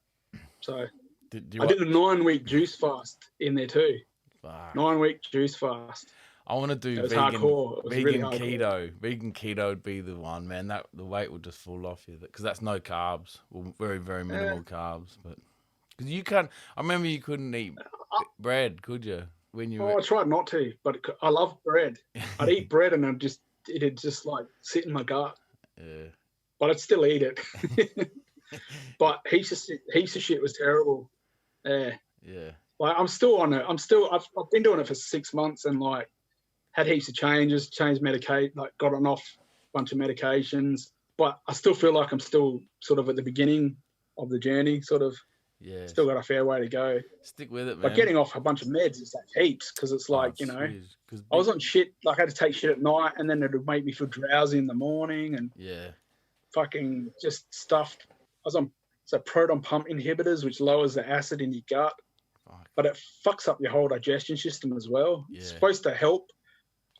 So I did a 9-week juice fast in there too. Fuck. 9-week juice fast. I want to do vegan keto. Vegan keto would be the one, man. That the weight would just fall off you because that's no carbs. Well, very very minimal carbs, but because you can't. I remember you couldn't eat bread, could you? I tried not to, but I love bread. I'd eat bread and it'd just like sit in my gut. Yeah. But I'd still eat it. But heaps of shit was terrible. Yeah. Yeah. Like I'm still on it. I've been doing it for 6 months and like had heaps of changes, changed like gotten off a bunch of medications. But I still feel like I'm still sort of at the beginning of the journey, sort of. Yeah. Still got a fair way to go. Stick with it, man. But getting off a bunch of meds is like heaps because it's like, I was on shit, like I had to take shit at night and then it would make me feel drowsy in the morning and fucking just stuffed. I was on proton pump inhibitors, which lowers the acid in your gut, but it fucks up your whole digestion system as well. Yeah. It's supposed to help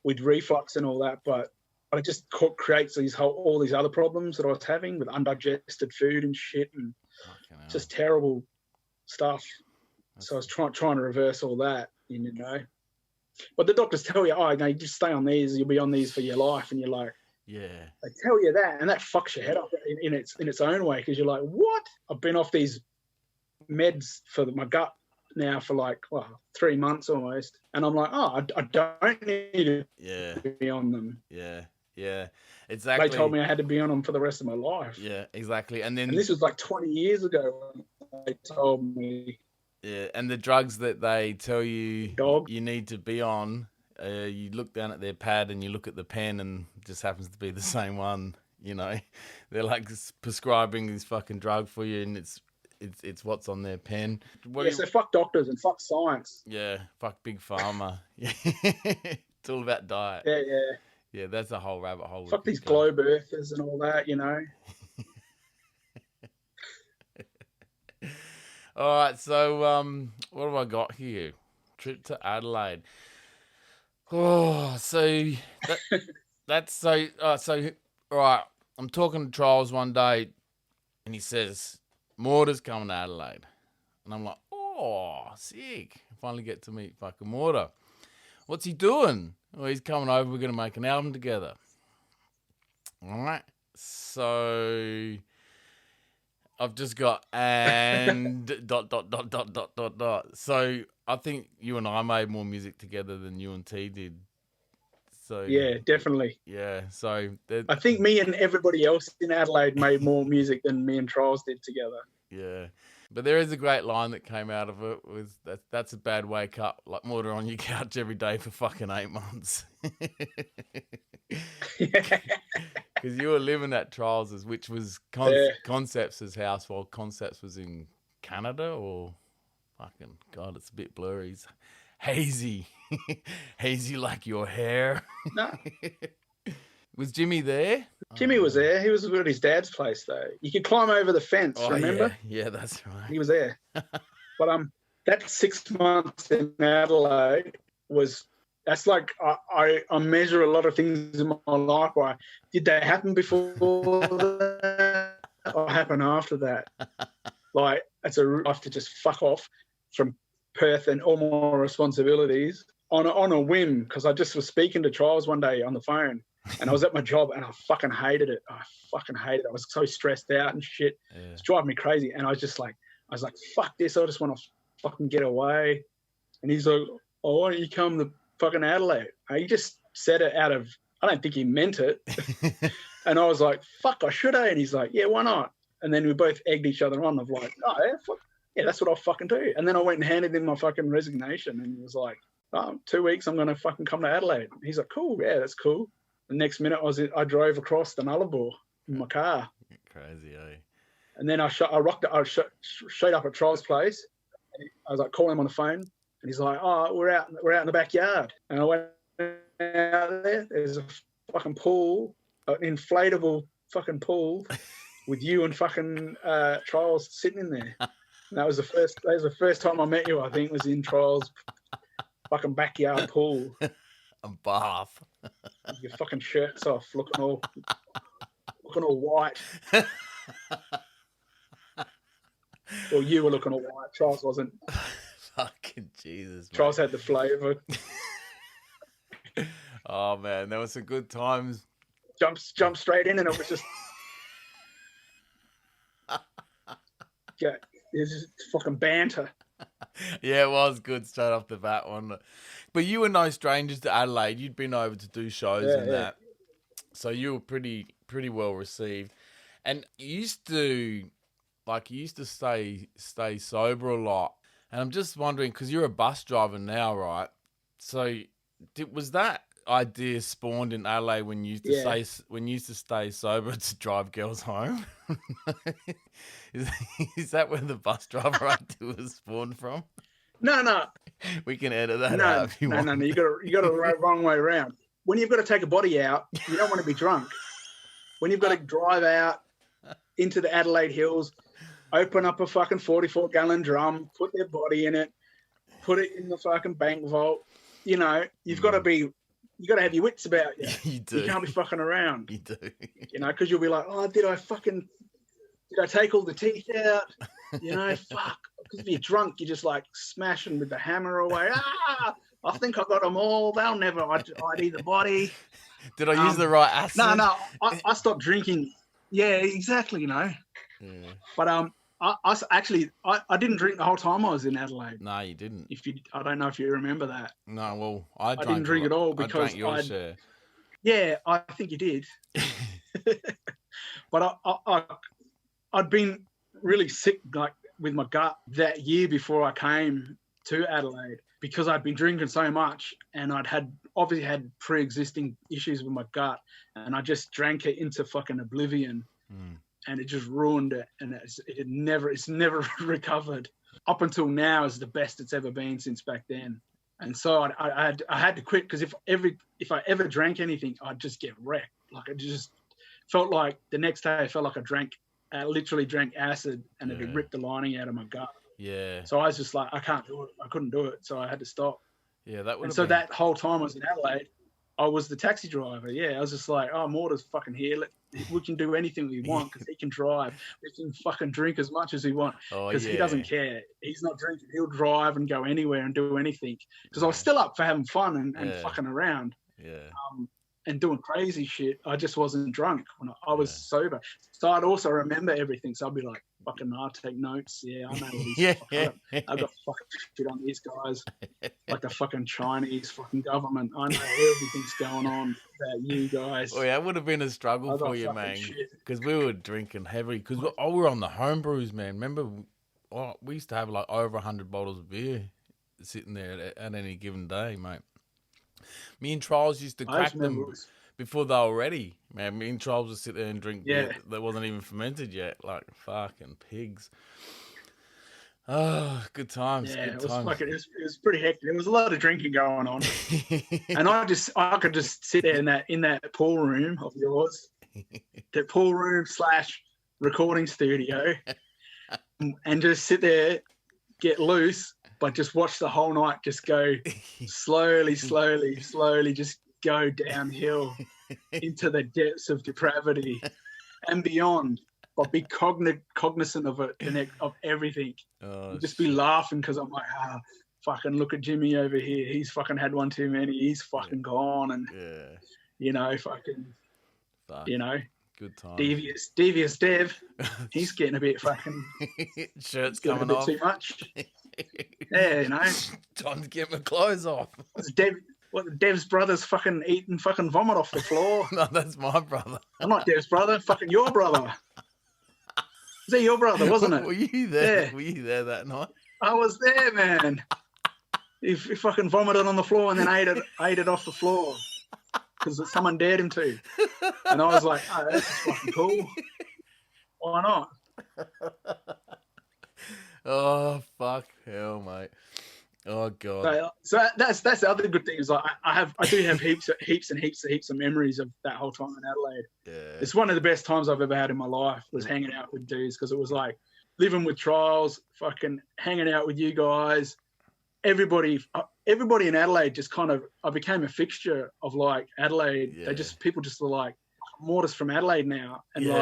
with reflux and all that, but it just creates all these other problems that I was having with undigested food and shit and just terrible stuff. So I was trying to reverse all that, But the doctors tell you, you just stay on these, you'll be on these for your life, and you're like, yeah. They tell you that, and that fucks your head up in its own way because you're like, what? I've been off these meds for my gut now for 3 months almost, and I'm like, I don't need to be on them. Yeah, exactly. They told me I had to be on them for the rest of my life. Yeah, exactly. And this was like 20 years ago when they told me. Yeah, and the drugs that they tell you you need to be on, you look down at their pad and you look at the pen and it just happens to be the same one. You know, they're like prescribing this fucking drug for you, and it's what's on their pen. So fuck doctors and fuck science. Yeah, fuck big pharma. Yeah, it's all about diet. Yeah. Yeah, that's a whole rabbit hole. Fuck these globe earthers and all that, you know. All right, so what have I got here? Trip to Adelaide. Oh, so that's so so. All right, I'm talking to Charles one day, and he says Mortar's coming to Adelaide, and I'm like, oh, sick! Finally get to meet fucking Mortar. What's he doing? Well, he's coming over. We're gonna make an album together. All right, so I've just got and dot. So I think you and I made more music together than you and T did. So yeah, definitely. Yeah, so I think me and everybody else in Adelaide made more music than me and Charles did together. Yeah, but there is a great line that came out of it was that's a bad wake up, like Mortar on your couch every day for fucking 8 months. Because you were living at Charles's, which was Concepts' house, while Concepts was in Canada, or fucking God, it's a bit blurry. It's hazy, hazy like your hair. No. Was Jimmy there? Jimmy was there. He was at his dad's place, though. You could climb over the fence, remember? Yeah, that's right. He was there. But that 6 months in Adelaide that's like I measure a lot of things in my life. Why did they happen before that or happen after that? Like, it's a life to just fuck off from Perth and all my responsibilities on a whim, because I just was speaking to Charles one day on the phone, and I was at my job and I fucking hated it. I was so stressed out and shit. Yeah. It's driving me crazy. And I was like, fuck this. I just want to fucking get away. And he's like, oh, why don't you come to fucking Adelaide? He just said it out of, I don't think he meant it. And I was like, fuck, I should have. And he's like, yeah, why not? And then we both egged each other on. I'm like, oh, yeah, fuck. Yeah, that's what I'll fucking do. And then I went and handed him my fucking resignation, and he was like, oh, 2 weeks, I'm going to fucking come to Adelaide. And he's like, cool, yeah, that's cool. The next minute I drove across the Nullarbor in my car. Crazy, eh? And then I showed up at Charles' place. And I was like, calling him on the phone, and he's like, oh, we're out in the backyard. And I went out there. There's a fucking pool, an inflatable fucking pool with you and fucking Charles sitting in there. And that was the first time I met you, I think, was in Charles' fucking backyard pool. A bath. Your fucking shirts off, looking all white. Well, you were looking all white. Charles wasn't. Fucking Jesus, mate. Charles had the flavour. Oh man, there were some good times. Jump straight in, and it was just yeah, it was just fucking banter. Yeah, it was good straight off the bat, wasn't it? But you were no strangers to Adelaide. You'd been over to do shows and that, so you were pretty well received. And you used to stay sober a lot. And I'm just wondering, because you're a bus driver now, right? So was that idea spawned in Adelaide when you used to stay sober to drive girls home? Is that where the bus driver idea was spawned from? No. We can edit that out if you want. No. You got it the wrong way around. When you've got to take a body out, you don't want to be drunk. When you've got to drive out into the Adelaide Hills, open up a fucking 44-gallon drum, put their body in it, put it in the fucking bank vault. You know, you've got to have your wits about you. You do. You can't be fucking around. You do. You know, because you'll be like, oh, did I take all the teeth out? You know, fuck. Because if you're drunk, you're just like smashing with the hammer away. I think I got them all. They'll never ID the body. Did I use the right acid? No. I stopped drinking. Yeah, exactly, you know. Yeah. But I didn't drink the whole time I was in Adelaide. No, you didn't. I don't know if you remember that. No, well, I didn't drink at all because I drank your share. Yeah, I think you did. But I'd been really sick, like with my gut, that year before I came to Adelaide, because I'd been drinking so much and I'd obviously had pre-existing issues with my gut, and I just drank it into fucking oblivion, and it just ruined it, and it's never recovered. Up until now is the best it's ever been since back then. And so I had to quit, because if I ever drank anything, I'd just get wrecked. Like, it just felt like the next day I felt like I literally drank acid, and it had ripped the lining out of my gut. Yeah. So I was just like, I can't do it. I couldn't do it. So I had to stop. Yeah, that would. And so that whole time I was in Adelaide, I was the taxi driver. Yeah, I was just like, oh, Mortar's fucking here. We can do anything we want, because he can drive. We can fucking drink as much as we want, because he doesn't care. He's not drinking. He'll drive and go anywhere and do anything. Because I was still up for having fun and fucking around. Yeah. And doing crazy shit. I just wasn't drunk when I was sober. So I'd also remember everything. So I'd be like, fucking, I'll take notes. Yeah, I know all these. I've got fucking shit on these guys. Like the fucking Chinese fucking government. I know everything's going on about you guys. Oh, yeah, it would have been a struggle for you, man. Because we were drinking heavy. Because we were on the home brews, man. Remember, we used to have like over 100 bottles of beer sitting there at any given day, mate. Me and Charles used to crack them before they were ready, man. Me and Charles would sit there and drink beer that wasn't even fermented yet. Like, fucking pigs. Oh, good times. Yeah, good it times. It was pretty hectic. There was a lot of drinking going on. And I could just sit there in that pool room of yours, the pool room / recording studio, and just sit there, get loose, but just watch the whole night just go slowly, just go downhill into the depths of depravity and beyond, but be cognizant of it and of everything. Just be laughing, because I'm like, fucking look at Jimmy over here. He's fucking had one too many. He's fucking gone. And, good time. Devious Dev, he's getting a bit fucking... Shirt's coming off. Too much. Yeah, Time to get my clothes off. Dev's brother's fucking eating fucking vomit off the floor. No, that's my brother. I'm not Dev's brother. Fucking your brother. Was that your brother, wasn't it? Were you there? Yeah. Were you there that night? I was there, man. He fucking vomited on the floor and then ate it off the floor, because someone dared him to. And I was like, oh, that's fucking cool. Why not? Oh, fuck hell, mate. Oh, God. So that's the other good thing, is like I do have heaps of memories of that whole time in Adelaide. Yeah. It's one of the best times I've ever had in my life, was hanging out with dudes, because it was like living with Trials, fucking hanging out with you guys. Everybody in Adelaide just kind of, I became a fixture of like Adelaide. Yeah. People just were like, Mortar's from Adelaide now. And You're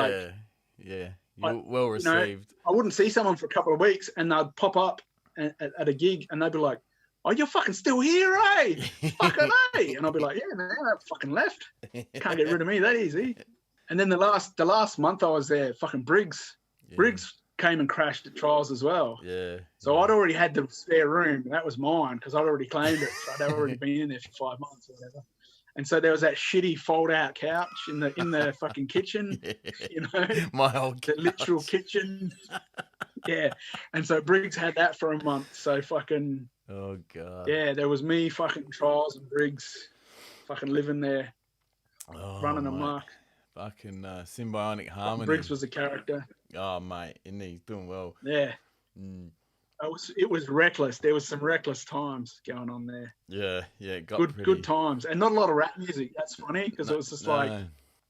well received. I wouldn't see someone for a couple of weeks, and they'd pop up at a gig, and they'd be like, oh, you're fucking still here, eh? Fucking eh? And I'd be like, yeah, man, I fucking left. Can't get rid of me that easy. And then the last month I was there, fucking Briggs came and crashed at Trials as well. Yeah. So I'd already had the spare room. That was mine, because I'd already claimed it. So I'd already been in there for 5 months or whatever. And so there was that shitty fold-out couch in the fucking kitchen, My old the literal kitchen. Yeah. And so Briggs had that for a month. So fucking... Oh, God. Yeah, there was me, fucking Trials, and Briggs fucking living there, running amok. Fucking symbiotic harmony. Briggs was a character. Oh, mate. And he's doing well. Yeah. It was reckless. There was some reckless times going on there. Yeah, it got good times, and not a lot of rap music. That's funny, because it was just like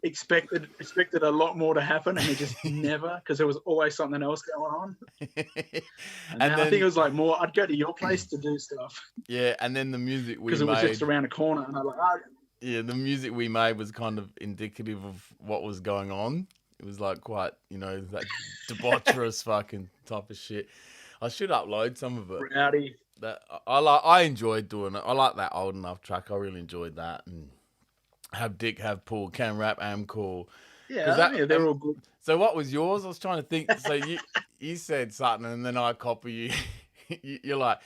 expected a lot more to happen, and it just never, because there was always something else going on. And then, I think it was like more. I'd go to your place to do stuff. Yeah, and then the music we made, because it was just around the corner, and I'm like, yeah, the music we made was kind of indicative of what was going on. It was like quite, that debaucherous fucking type of shit. I should upload some of it. Rowdy. I enjoyed doing it. I like that Old Enough track. I really enjoyed that. And Have Dick, Have Paul, Can Rap, Am Cool. Yeah, they're all good. So what was yours? I was trying to think. So you said something, and then I copy you. You're like,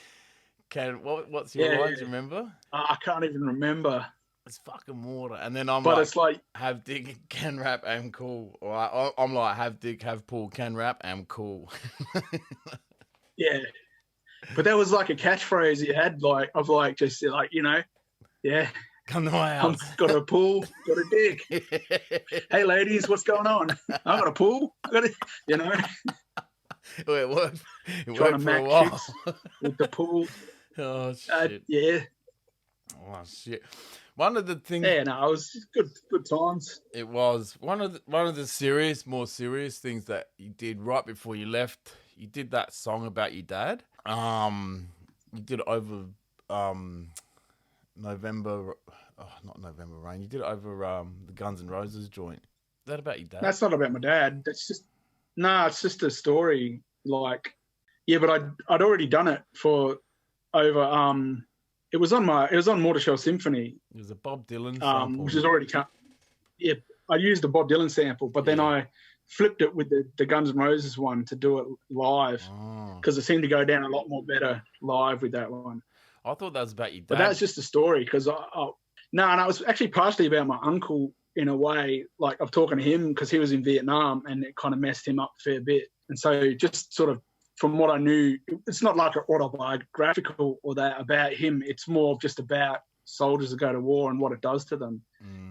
what's your line? Do you remember? I can't even remember. It's fucking Mortar. And then I'm it's like, Have Dick, Can Rap, Am Cool. Or I'm like, Have Dick, Have Paul, Can Rap, Am Cool. Yeah. But that was like a catchphrase he had, like of like just like yeah. Come to my house. I've got a pool, got a dick. Hey ladies, what's going on? I got a pool. I got Well, it worked. It trying worked to for a mac while. chicks with the pool. Oh shit. Yeah. Oh shit. One of the things. Yeah, no, it was good times. It was one of the more serious things that you did right before you left. You did that song about your dad. You did it over November. Oh, not November Rain. You did it over the Guns N' Roses joint. Is that about your dad? That's not about my dad. That's just it's just a story. Like, yeah, but I'd already done it for over. It was on Mortar Symphony. It was a Bob Dylan sample, which is already cut. Yeah, I used the Bob Dylan sample, but then I flipped it with the Guns N' Roses one to do it live because it seemed to go down a lot more better live with that one. I thought that was about your dad. But that was just a story because and it was actually partially about my uncle in a way. Like, I'm talking to him because he was in Vietnam and it kind of messed him up a fair bit. And so just sort of from what I knew, it's not like an autobiographical or that about him. It's more just about soldiers that go to war and what it does to them,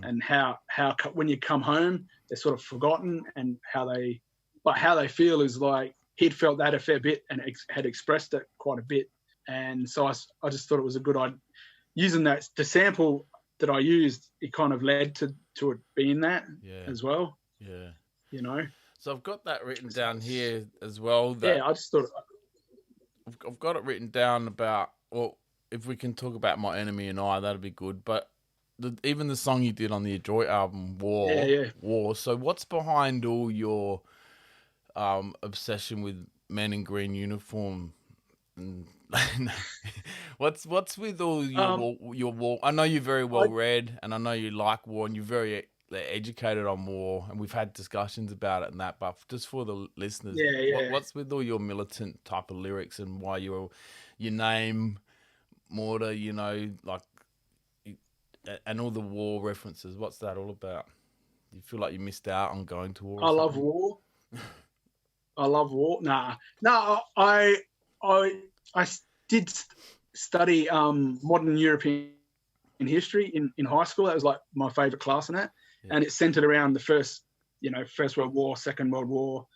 and how when you come home they're sort of forgotten, and how they feel is like he'd felt that a fair bit and had expressed it quite a bit. And so I just thought it was a good idea. Using the sample that I used, it kind of led to it being that as well. Yeah. So I've got that written down here as well. I just thought I've got it written down about, well, if we can talk about My Enemy and I, that'd be good. But even the song you did on the Adroit album, War. So what's behind all your obsession with men in green uniform? And what's with all your war? I know you're very well read, and I know you like war, and you're very educated on war, and we've had discussions about it and that. But just for the listeners, what's with all your militant type of lyrics, and why your name Mortar, like, and all the war references? What's that all about? Do you feel like you missed out on going to war? I love war. I love war. No, I did study modern European history in high school. That was like my favourite class in that. And it centered around the First World War, Second World War,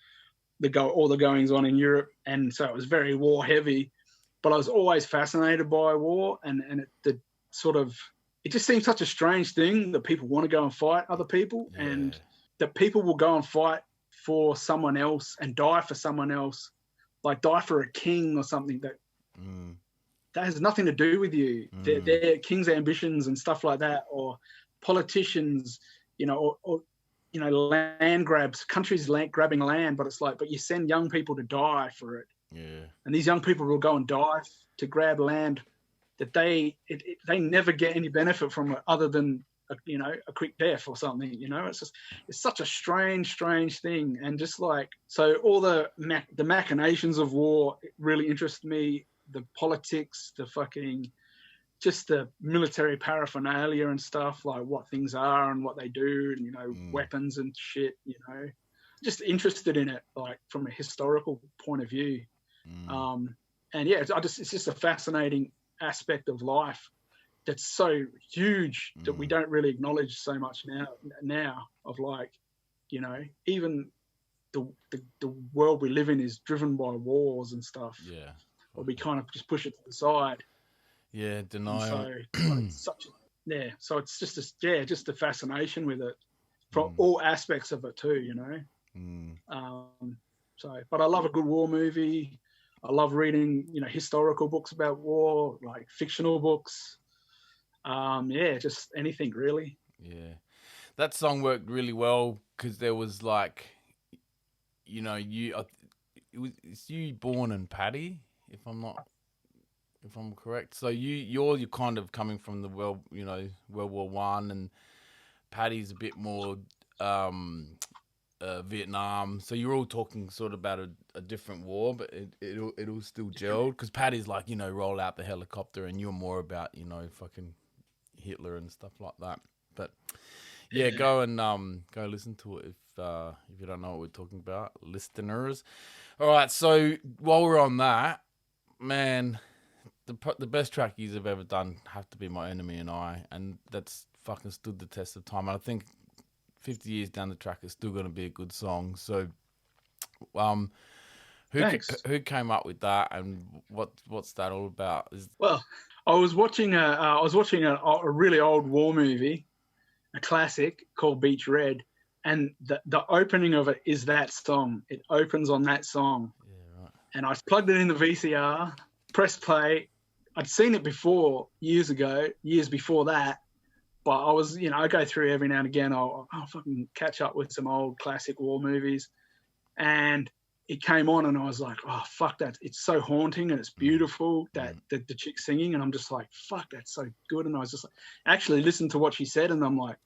all the goings on in Europe. And so it was very war heavy, but I was always fascinated by war, and it just seems such a strange thing that people want to go and fight other people, and that people will go and fight for someone else and die for someone else, like die for a king or something that has nothing to do with you. They're king's ambitions and stuff like that, or politicians, or land grabs, countries grabbing land, but it's like, but you send young people to die for it. And these young people will go and die to grab land that they never get any benefit from it other than a quick death or something. It's such a strange thing. And just like, so all the machinations of war really interest me. The politics, just the military paraphernalia and stuff, like what things are and what they do, and weapons and shit. Just interested in it, like from a historical point of view. And it's just a fascinating aspect of life that's so huge that we don't really acknowledge so much now of like, even the world we live in is driven by wars and stuff. Or we kind of just push it to the side. Denial. So it's just a fascination with it from all aspects of it too, but I love a good war movie. I love reading, historical books about war, like fictional books. Just anything really. That song worked really well because there was like, it's you, Born, and Paddy, if I'm correct. So you're kind of coming from the World War One, and Paddy's a bit more Vietnam. So you're all talking sort of about a different war, but it'll still gel, because Paddy's like, roll out the helicopter, and you're more about, fucking Hitler and stuff like that. But go and go listen to it if you don't know what we're talking about, listeners. All right, so while we're on that, man, the best track you've ever done have to be My Enemy and I, and that's fucking stood the test of time. And I think 50 years down the track, it's still going to be a good song. So, Thanks. who came up with that, and what's that all about? Well, I was watching a really old war movie, a classic called Beach Red, and the opening of it is that song. It opens on that song. Yeah, right. And I plugged it in the VCR, pressed play. I'd seen it before, years before that, but I was, I go through every now and again. I'll fucking catch up with some old classic war movies, and it came on, and I was like, oh fuck that! It's so haunting and it's beautiful that the chick singing, and I'm just like, fuck, that's so good. And I was just like, actually listened to what she said, and I'm like,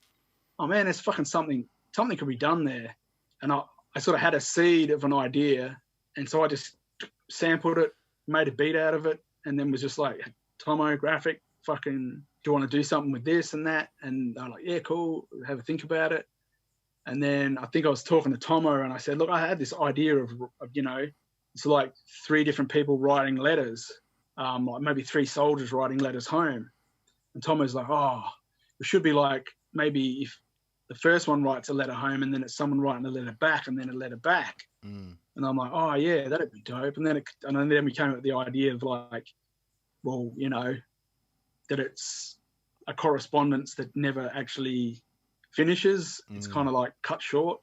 oh man, there's fucking something could be done there. And I sort of had a seed of an idea, and so I just sampled it, made a beat out of it, and then was just like, Tomo, Graphic, fucking, do you want to do something with this and that? And they're like, yeah, cool, have a think about it. And then I think I was talking to Tomo, and I said, look, I had this idea of it's like 3 different people writing letters, like maybe 3 soldiers writing letters home. And Tomo's like, oh, it should be like, maybe if the first one writes a letter home, and then it's someone writing a letter back, and then a letter back. And I'm like, oh yeah, that'd be dope. And then we came up with the idea of like, well, that it's a correspondence that never actually finishes. It's kind of like cut short,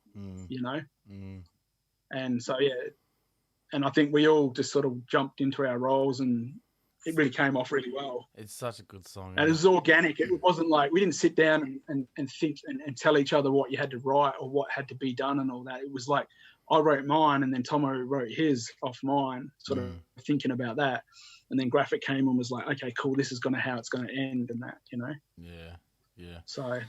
And so yeah, and I think we all just sort of jumped into our roles, and it really came off really well. It's such a good song. And it was organic. It wasn't like we didn't sit down and think and tell each other what you had to write or what had to be done and all that. It was like I wrote mine, and then Tomo wrote his off mine, sort of thinking about that. And then Graphic came and was like, okay, cool, this is how it's going to end, and that, Yeah. So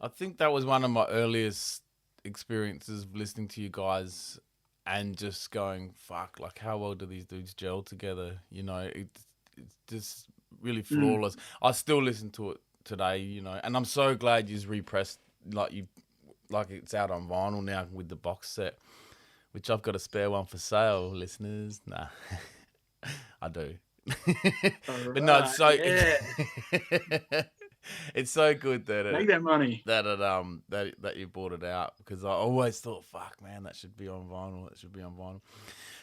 I think that was one of my earliest experiences of listening to you guys and just going, fuck, like how well do these dudes gel together? It's just really flawless. I still listen to it today, and I'm so glad you've repressed, like it's out on vinyl now with the box set, which I've got a spare one for sale, listeners. Nah, I do. But no, it's so it's so good that make that money that you bought it out, because I always thought, fuck man, that should be on vinyl.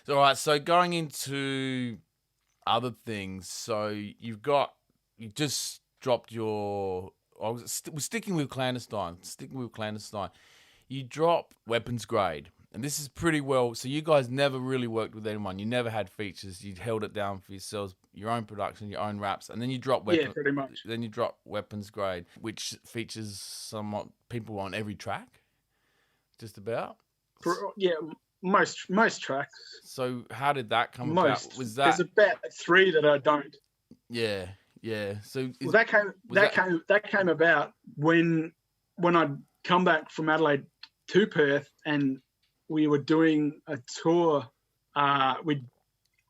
So all right, so going into other things, so you just dropped your. We're sticking with clandestine. You drop Weapons Grade. And this is pretty well. So you guys never really worked with anyone. You never had features. You held it down for yourselves, your own production, your own raps, and then you drop Yeah, pretty much. Then you drop Weapons Grade, which features somewhat people on every track, just about. Most tracks. So how did that come about? Was that there's about 3 that I don't. Yeah. So that came about when I'd come back from Adelaide to Perth, and we were doing a tour. We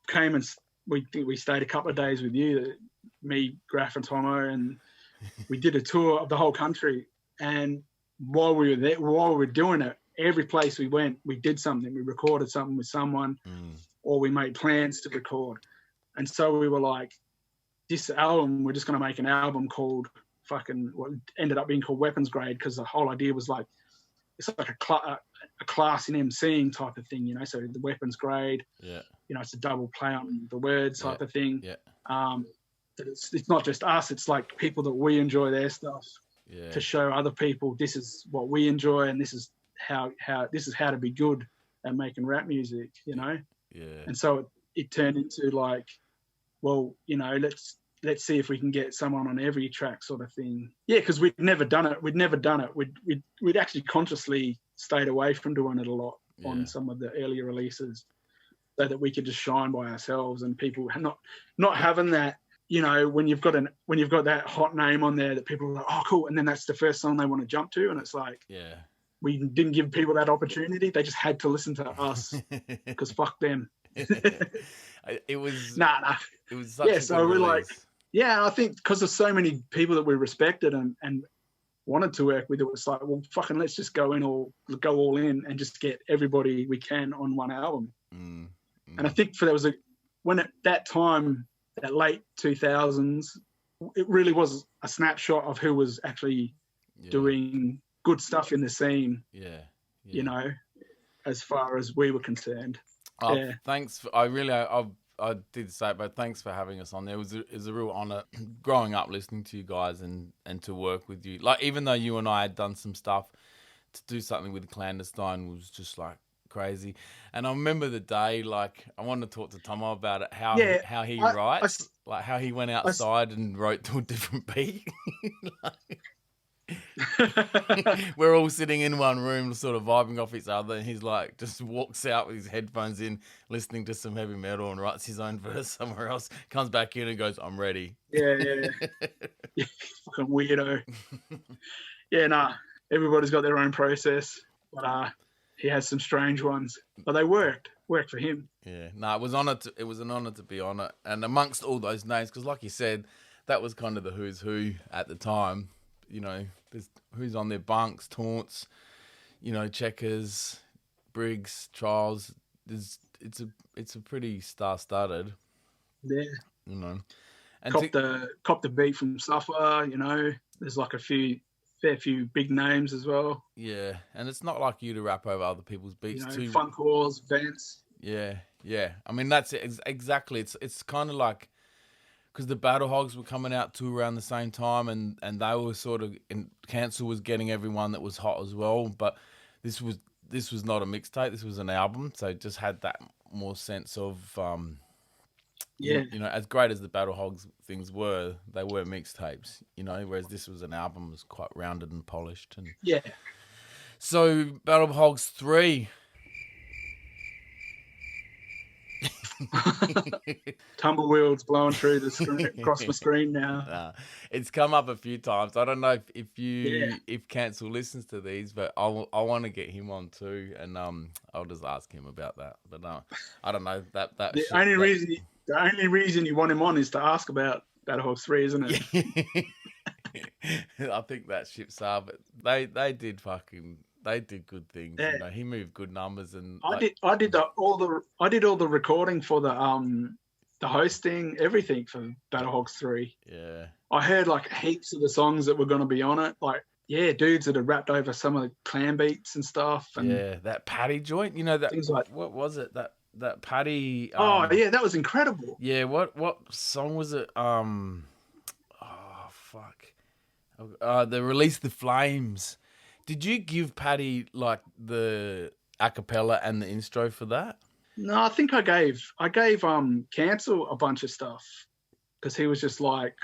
came and we stayed a couple of days with you, me, Graf, and Tomo, and we did a tour of the whole country. And while we were doing it, every place we went, we did something. We recorded something with someone, or we made plans to record. And so we were like, this album, we're just going to make an album called what ended up being called Weapons Grade, because the whole idea was like, it's like a class in MCing type of thing, so the Weapons Grade, it's a double play on the words type of thing. It's not just us, it's like people that we enjoy their stuff to show other people this is what we enjoy, and this is how to be good at making rap music, And so it turned into like, well, let's see if we can get someone on every track sort of thing. Yeah, because we'd never done it. We'd actually consciously stayed away from doing it a lot on some of the earlier releases, so that we could just shine by ourselves, and people not having that, when you've got that hot name on there that people are like, oh cool, and then that's the first song they want to jump to, and it's like, we didn't give people that opportunity. They just had to listen to us because fuck them. It was It was such so we're like, I think because there's so many people that we respected and wanted to work with, it was like, well, fucking let's just go all in and just get everybody we can on one album. And I think there was when at that time, that late 2000s, it really was a snapshot of who was actually doing good stuff in the scene. Yeah. You know, as far as we were concerned. Thanks. I did say it, but thanks for having us on there. It was a real honour growing up listening to you guys and to work with you. Like, even though you and I had done some stuff, to do something with Clandestine was just like crazy. And I remember the day, like, I wanted to talk to Tomo about it, how he writes, like how he went outside and wrote to a different beat. We're all sitting in one room sort of vibing off each other, and he's like just walks out with his headphones in, listening to some heavy metal, and writes his own verse somewhere else, comes back in and goes, I'm ready. Yeah. Fucking weirdo. Everybody's got their own process, but he has some strange ones, but they worked for him. It was an honor to be on it, and amongst all those names, because like you said, that was kind of the who's who at the time. You know, there's who's on their bunks, Taunts, you know, Checkers, Briggs, Trials. It's a pretty star-studded. Yeah. You know, and cop the beat from Suffer. You know, there's like fair few big names as well. Yeah, and it's not like you to rap over other people's beats too. Funk Wars, Vance. Yeah. I mean, that's it. Exactly. It's kind of like, because the Battle Hogs were coming out too around the same time, and they were sort of, and Cancel was getting everyone that was hot as well. But this was not a mixtape. This was an album, so it just had that more sense of you know, as great as the Battle Hogs things were, they were mixtapes. You know, whereas this was an album, it was quite rounded and polished. And so Battle Hogs 3. Tumbleweeds blowing through the screen, across my screen now. It's come up a few times. I don't know if Cancel listens to these, but I want to get him on too, and I'll just ask him about that. But I don't know that. The only reason you want him on is to ask about Battle Hogs 3, isn't it? I think that ship's up. But they did good things. Yeah. You know, he moved good numbers, and I did all the recording for the hosting, everything for Battle Hogs 3. Yeah. I heard like heaps of the songs that were going to be on it. Like, dudes that had rapped over some of the clan beats and stuff. And that Paddy joint. You know, that things like, what was it? That Paddy. That was incredible. Yeah. What song was it? The Release the Flames. Did you give Paddy like the acapella and the intro for that? No, I think I gave Cancel a bunch of stuff, because he was just like,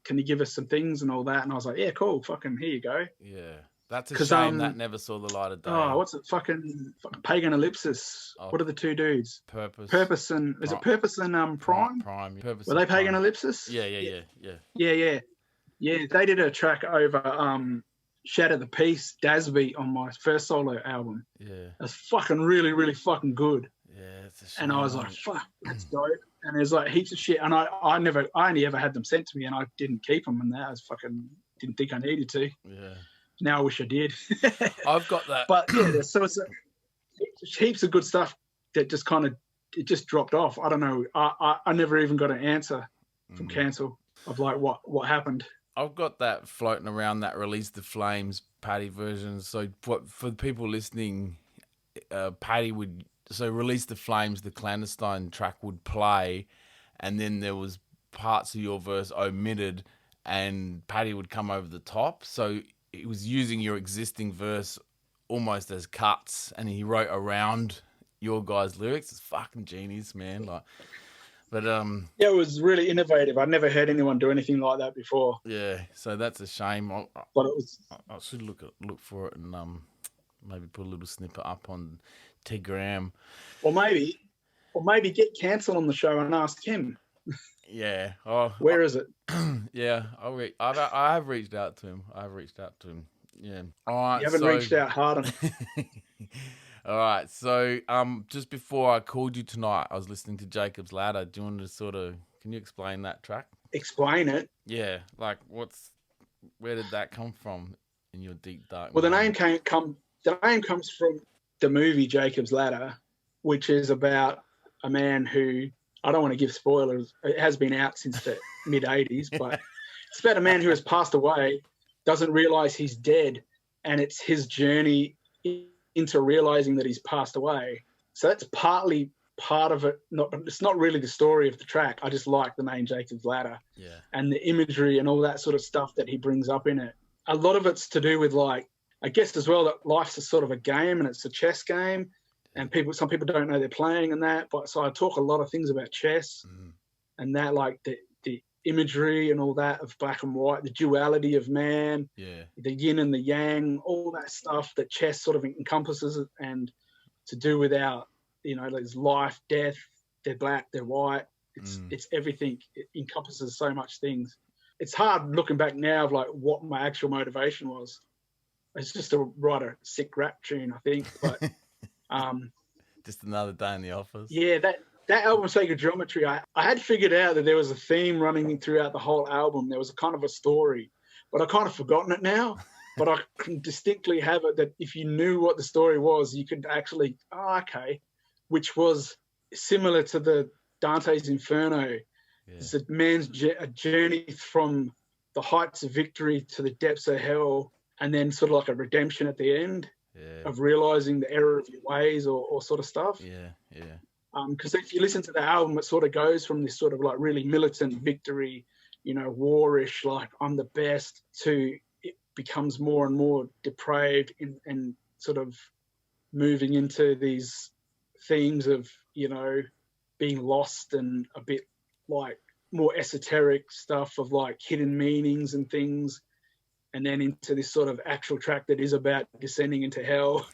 can you give us some things and all that? And I was like, yeah, cool, fucking here you go. Yeah, that's a shame that never saw the light of day. Oh, what's it? Fucking Pagan Ellipsis. What are the two dudes? Purpose and is it Purpose and Prime? Prime. Purpose. Were they Pagan Ellipsis? Yeah. Yeah, they did a track over Shatter the Peace, Dasby, on my first solo album. Yeah. That's fucking really, really fucking good. Yeah, it's a shame. And I was like, fuck, that's dope. And there's like heaps of shit. And I only ever had them sent to me, and I didn't keep them, and that I was fucking didn't think I needed to. Yeah. Now I wish I did. I've got that. But yeah, so it's heaps of good stuff that just kind of, it just dropped off. I don't know. I never even got an answer from Cancel of like what happened. I've got that floating around, that Release the Flames Paddy version. So for the people listening, Paddy would Release the Flames, the clandestine track would play, and then there was parts of your verse omitted, and Paddy would come over the top. So he was using your existing verse almost as cuts, and he wrote around your guys' lyrics. It's fucking genius, man. Like. But it was really innovative. I'd never heard anyone do anything like that before. Yeah, so that's a shame. But it was. I should look for it and maybe put a little snippet up on Telegram. Or maybe get Cancel on the show and ask him. Yeah. Where is it? Yeah, I have reached out to him. Yeah. All right. You haven't reached out hard enough. All right, so just before I called you tonight, I was listening to Jacob's Ladder. Do you want to can you explain that track? Explain it? Yeah, like where did that come from in your deep dark? Well, the name comes from the movie Jacob's Ladder, which is about a man who I don't want to give spoilers. It has been out since the mid 80s, but it's about a man who has passed away, doesn't realize he's dead, and it's his journey into realizing that he's passed away. So that's partly part of it. It's not really the story of the track. I just like the name Jacob's Ladder, and the imagery and all that sort of stuff that he brings up in it. A lot of it's to do with, like, I guess as well, that life's a sort of a game, and it's a chess game, and some people don't know they're playing and that. But so I talk a lot of things about chess and that, like the imagery and all that of black and white, the duality of man, the yin and the yang, all that stuff that chess sort of encompasses, and to do with our, there's life, death, they're black, they're white. It's everything. It encompasses so much things. It's hard looking back now of like what my actual motivation was. It's just to write a sick rap tune, I think. But just another day in the office. Yeah, that album, Sacred Geometry, I had figured out that there was a theme running throughout the whole album. There was a kind of a story, but I kind of forgotten it now. But I can distinctly have it that if you knew what the story was, you could actually, which was similar to the Dante's Inferno. Yeah. It's a man's journey from the heights of victory to the depths of hell, and then sort of like a redemption at the end of realizing the error of your ways or sort of stuff. Yeah. Because if you listen to the album, it sort of goes from this sort of like really militant victory, warish, like I'm the best, to it becomes more and more depraved and sort of moving into these themes of, being lost and a bit like more esoteric stuff of like hidden meanings and things. And then into this sort of actual track that is about descending into hell,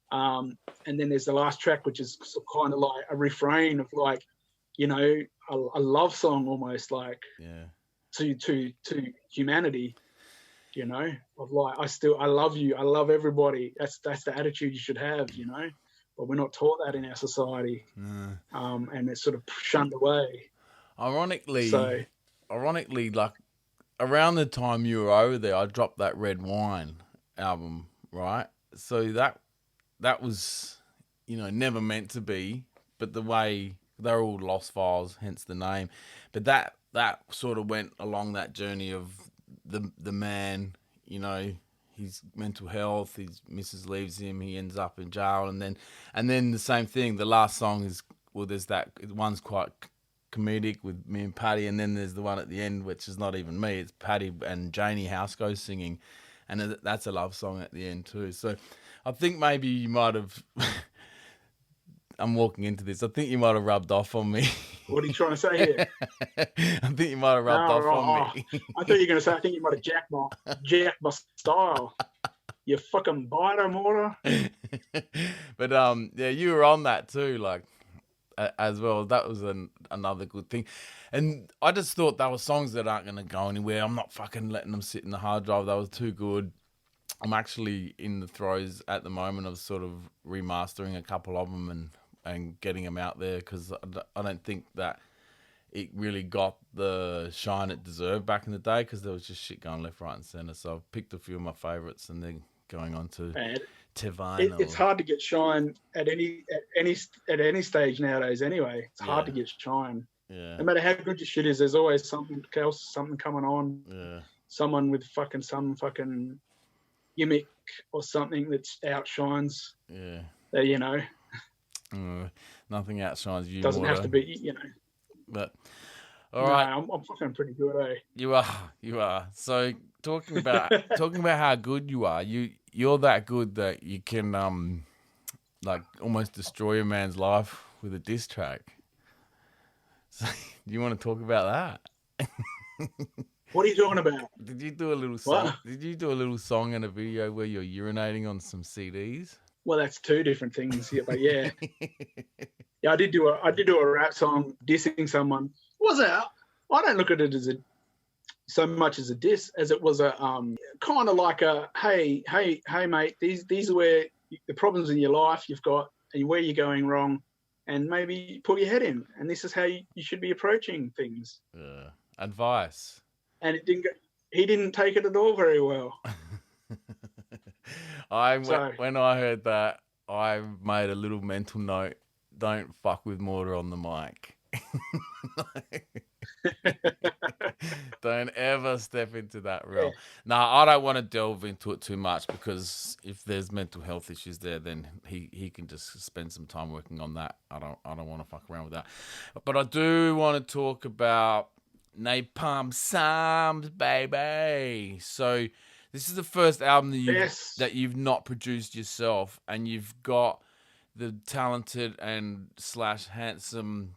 and then there's the last track, which is kind of like a refrain of like, a love song almost, like to humanity, of like, I love you, I love everybody. That's the attitude you should have, but we're not taught that in our society, and it's sort of shunned away. Ironically, like around the time you were over there, I dropped that Red Wine album, right? So that was, never meant to be, but the way they're all lost files, hence the name. But that sort of went along that journey of the man, his mental health, his missus leaves him, he ends up in jail, and then the same thing. The last song is, well, there's that one's quite comedic with me and Paddy, and then there's the one at the end which is not even me, it's Paddy and Janie Housego singing, and that's a love song at the end too. So I think maybe you might have I'm walking into this, I think you might have rubbed off on me. What are you trying to say here? I think you might have rubbed off on me. I thought you were going to say, I think you might have jacked my style. You fucking biter, Mortar. But you were on that too, like, as well. That was another good thing. And I just thought there were songs that aren't going to go anywhere. I'm not fucking letting them sit in the hard drive. They were too good. I'm actually in the throes at the moment of sort of remastering a couple of them and getting them out there, because I don't think that it really got the shine it deserved back in the day, because there was just shit going left, right and centre. So I've picked a few of my favourites and then going on to Tevine. It's hard to get shine at any stage nowadays anyway. It's hard to get shine. Yeah. No matter how good your shit is, there's always something else, something coming on. Yeah. Someone with some fucking gimmick or something that outshines. Yeah. Nothing outshines you. Doesn't have to be, But all right, I'm fucking pretty good, eh? You are. So talking about how good you are, you're that good that you can like almost destroy a man's life with a diss track. So do you want to talk about that? What are you talking about? Did you do a little song? What? Did you do a little song and a video where you're urinating on some CDs? Well, that's two different things here, but yeah. Yeah, I did do a rap song dissing someone. Was it? I don't look at it as so much as a diss as it was a kind of like a hey mate, these are where the problems in your life you've got and where you're going wrong, and maybe pull your head in, and this is how you should be approaching things. Advice. And he didn't take it at all very well. When I heard that, I made a little mental note don't fuck with Mortar on the mic. Don't ever step into that realm. Now, I don't want to delve into it too much because if there's mental health issues there, then he can just spend some time working on that. I don't want to fuck around with that. But I do want to talk about Napalm Psalms, baby. So this is the first album that you've not produced yourself, and you've got the talented and / handsome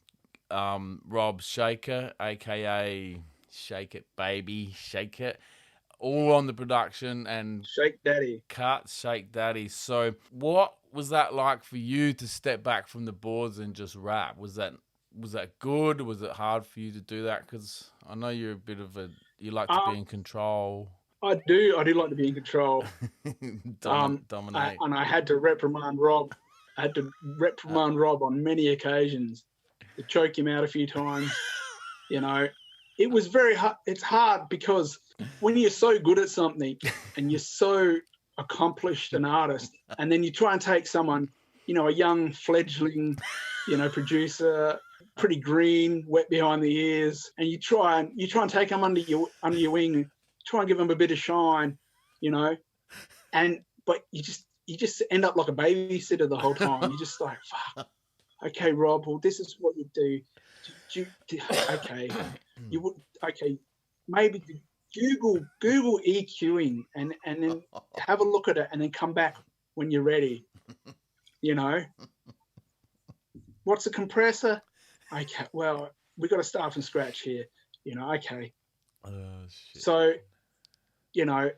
Rob Shaker, aka Shake It Baby, Shake It, all on the production and Shake Daddy. Shake Daddy. So what was that like for you to step back from the boards and just rap? Was that good? Was it hard for you to do that? Because I know you're a bit of you like to be in control. I do like to be in control. Dominate. And I had to reprimand Rob. I had to reprimand Rob on many occasions, to choke him out a few times. You know, it was very hard. It's hard because when you're so good at something and you're so accomplished an artist, and then you try and take someone, you know, a young fledgling, you know, producer, pretty green, wet behind the ears, and you try and take them under your wing, try and give them a bit of shine, you know, but you just end up like a babysitter the whole time. You're just like, fuck. Okay, Rob. Well, this is what you do. Okay, you would. Okay, maybe Google EQing and then have a look at it and then come back when you're ready. You know, what's a compressor? Okay, well, we got to start from scratch here. You know, okay. Shit. So, you know,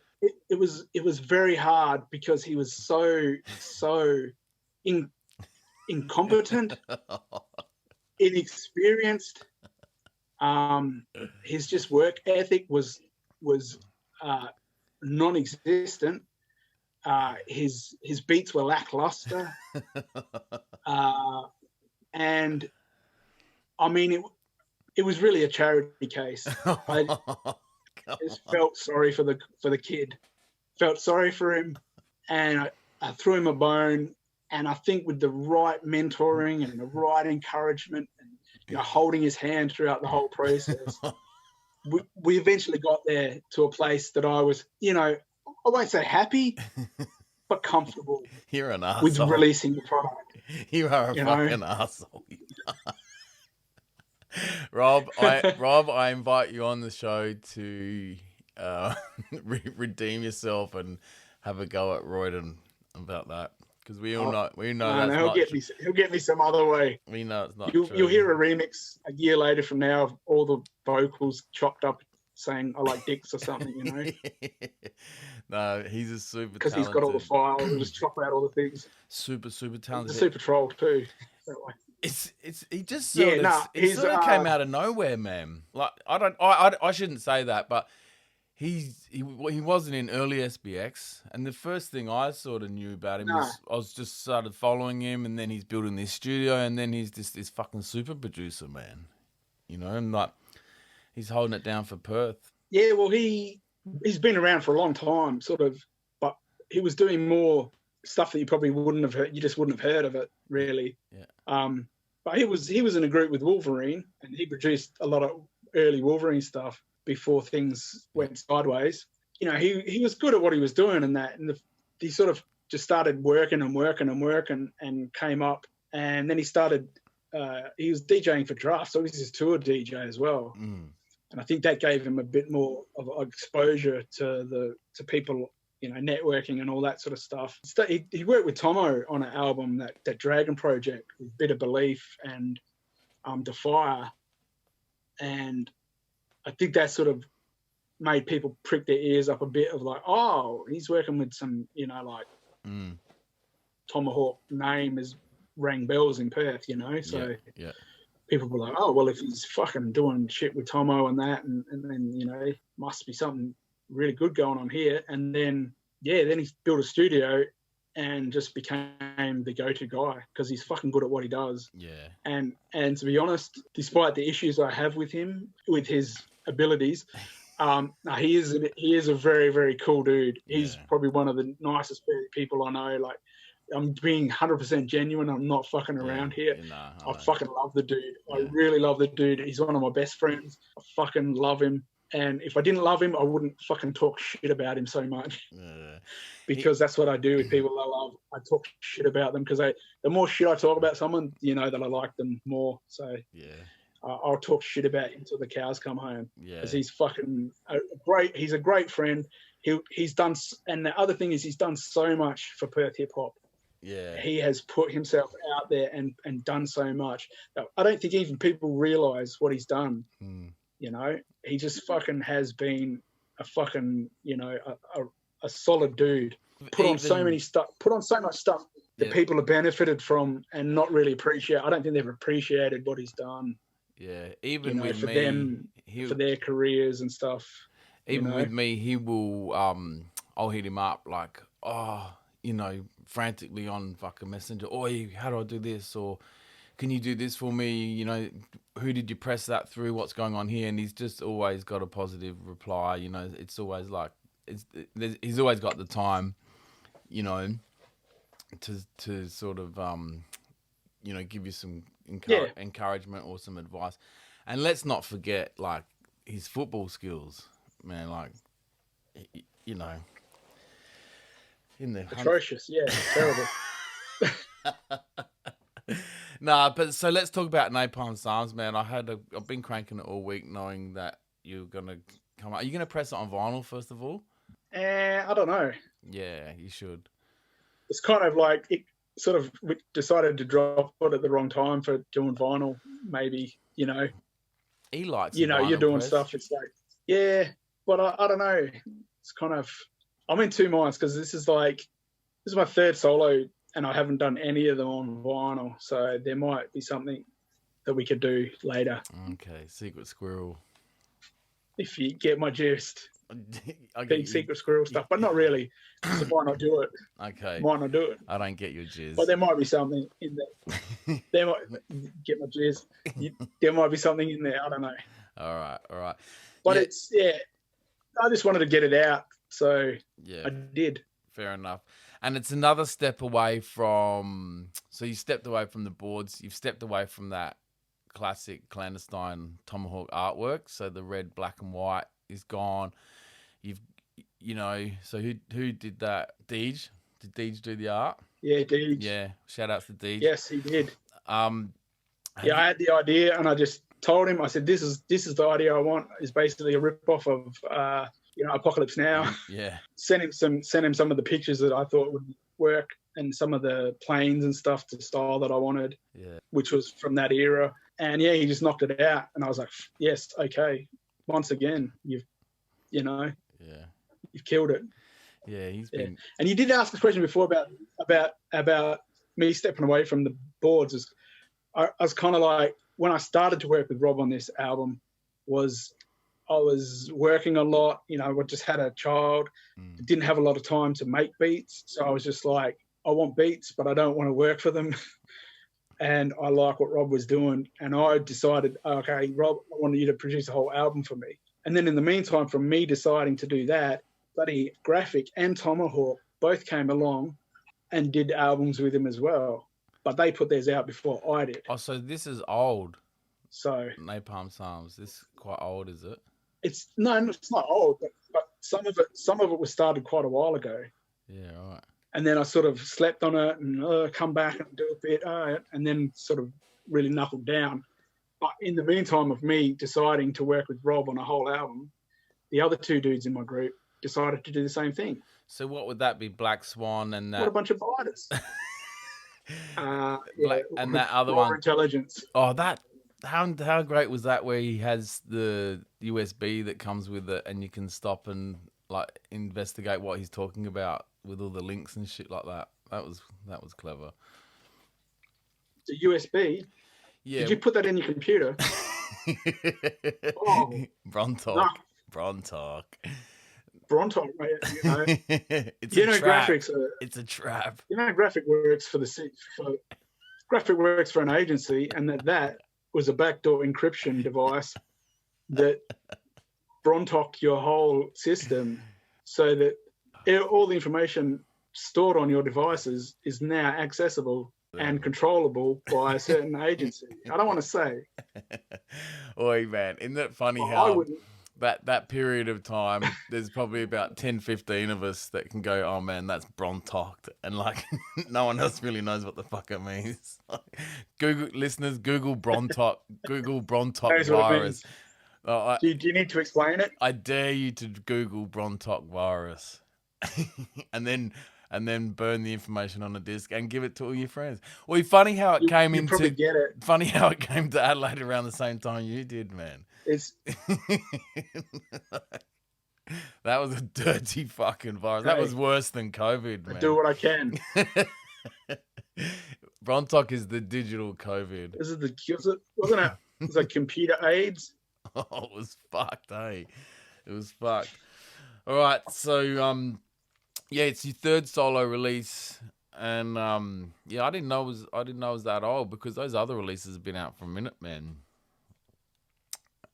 it was very hard because he was so incompetent, inexperienced. His just work ethic was non-existent. His beats were lackluster, and I mean it was really a charity case. I just felt sorry for the kid, felt sorry for him, and I threw him a bone. And I think with the right mentoring and the right encouragement and, you know, holding his hand throughout the whole process, we eventually got there to a place that I was, you know, I won't say happy, but comfortable. You're an asshole with releasing the product. You are a fucking asshole. Rob, I invite you on the show to redeem yourself and have a go at Royden about that. Because we know that's not true. He'll get me some other way. We know it's not true. You'll hear a remix a year later from now of all the vocals chopped up saying I like dicks or something, you know. No, he's a super because he's got all the files and just chop out all the things. Super talented. He's a super troll too. He just sort of came out of nowhere, man. Like I shouldn't say that, but he wasn't in early SBX, and the first thing I sort of knew about him was I was just started following him, and then he's building this studio, and then he's just this fucking super producer, man. You know, and like he's holding it down for Perth. Yeah, well, he's been around for a long time, sort of, but he was doing more stuff that you probably wouldn't have heard. You just wouldn't have heard of it, really. Yeah. But he was in a group with Wolverine, and he produced a lot of early Wolverine stuff before things went sideways. You know, he was good at what he was doing and that, and he sort of just started working and came up, and then he started. He was DJing for Draft, so he was his tour DJ as well. And I think that gave him a bit more of exposure to people, you know, networking and all that sort of stuff. He worked with Tomo on an album, that Dragon Project, with Bit of Belief and Defier, and I think that sort of made people prick their ears up a bit of like, oh, he's working with some, you know, like Tomahawk name has rang bells in Perth, you know, so yeah. People were like, oh, well, if he's fucking doing shit with Tomo and that, and then, you know, must be something really good going on here. And then, then he built a studio and just became the go-to guy because he's fucking good at what he does. Yeah. And to be honest, despite the issues I have with him, with his abilities, he is a very, very cool dude. He's probably one of the nicest people I know. Like, I'm being 100% genuine. I'm not fucking around here. I fucking love the dude. I really love the dude. He's one of my best friends. I fucking love him. And if I didn't love him, I wouldn't fucking talk shit about him so much. Because that's what I do with people I love. I talk shit about them because the more shit I talk about someone, you know that I like them more. So I'll talk shit about him until the cows come home. Because he's fucking great. He's a great friend. He's done, and the other thing is he's done so much for Perth hip hop. He has put himself out there and done so much. I don't think even people realize what he's done. You know, he just fucking has been a fucking, you know, a solid dude. Put on so much stuff that people have benefited from and not really appreciate. I don't think they've appreciated what he's done. Even with for me, them, for their careers and stuff. Even with me, he will. I'll hit him up like, you know, frantically on fucking Messenger. How do I do this? Or can you do this for me? You know, who did you press that through? What's going on here? And he's just always got a positive reply. You know, it's always like he's always got the time, you know, to sort of you know, give you some encouragement or some advice. And let's not forget like his football skills, man. Like, you know, in the atrocious, terrible. Nah, but so let's talk about Napalm Psalms, man. I've been cranking it all week, knowing that you're gonna come out. Are you gonna press it on vinyl first of all? I don't know. Yeah, you should. It's kind of like it sort of decided to drop it at the wrong time for doing vinyl. Maybe, you know. He likes, you know, you're doing stuff. It's like, but I don't know. It's kind of, I'm in two minds because this is my third solo and I haven't done any of them on vinyl. So there might be something that we could do later. Okay, Secret Squirrel. If you get my gist. Big Secret Squirrel stuff, but not really. So why not do it? Okay. Why not do it? I don't get your jizz. But there might be something in there. There might get my jizz. There might be something in there. I don't know. All right. But it's I just wanted to get it out, so I did. Fair enough. And it's another step away from. So you stepped away from the boards. You've stepped away from that classic clandestine tomahawk artwork. So the red, black, and white is gone. You know, so who did that? Deej? Did Deej do the art? Yeah, Deej. Yeah, shout out to Deej. Yes, he did. I had the idea and I just told him, I said, this is the idea I want. Is basically a rip-off of, you know, Apocalypse Now. Yeah. Sent him some of the pictures that I thought would work and some of the planes and stuff to style that I wanted, which was from that era. And he just knocked it out. And I was like, yes, okay. Once again, you've killed it. Yeah, he's been. And you did ask a question before about me stepping away from the boards. I was kind of like, when I started to work with Rob on this album, I was working a lot. You know, I just had a child, didn't have a lot of time to make beats, so I was just like, I want beats, but I don't want to work for them. And I like what Rob was doing, and I decided, okay, Rob, I wanted you to produce a whole album for me. And then in the meantime, from me deciding to do that, bloody Graphic and Tomahawk both came along and did albums with him as well. But they put theirs out before I did. Oh, so this is old. So Napalm Psalms. This is quite old, is it? It's not old, but some of it was started quite a while ago. Yeah, right. And then I sort of slept on it and come back and do a bit, and then sort of really knuckled down. But in the meantime of me deciding to work with Rob on a whole album, the other two dudes in my group decided to do the same thing. So what would that be? Black Swan and that? What a bunch of fighters. And that other one. Intelligence. Oh, that. How great was that? Where he has the USB that comes with it, and you can stop and like investigate what he's talking about with all the links and shit like that. That was clever. The USB. Yeah. Did you put that in your computer? Brontalk. Brontalk, mate. You know, it's a trap. Graphics. It's a trap. You know, Graphic works Graphic works for an agency, and that was a backdoor encryption device that Brontalked your whole system, so that all the information stored on your devices is now accessible and controllable by a certain agency. I don't want to say. Oi, man, isn't it funny Well, I how wouldn't. that period of time, there's probably about 10, 15 of us that can go, oh man, that's Brontocked. And like, no one else really knows what the fuck it means. Google listeners, Google Brontock Knows what it virus. means. Do you need to explain it? I dare you to Google Brontock virus. and then burn the information on a disc and give it to all your friends. Well, funny how it came you probably get it. Funny how it came to Adelaide around the same time you did, man. It's that was a dirty fucking virus. That was worse than COVID, man. I do what I can. Brontock is the digital COVID. Wasn't it? Was it computer AIDS? Oh, it was fucked, eh? It was fucked. All right, so yeah, it's your third solo release, and yeah, I didn't know it was that old because those other releases have been out for a minute, man.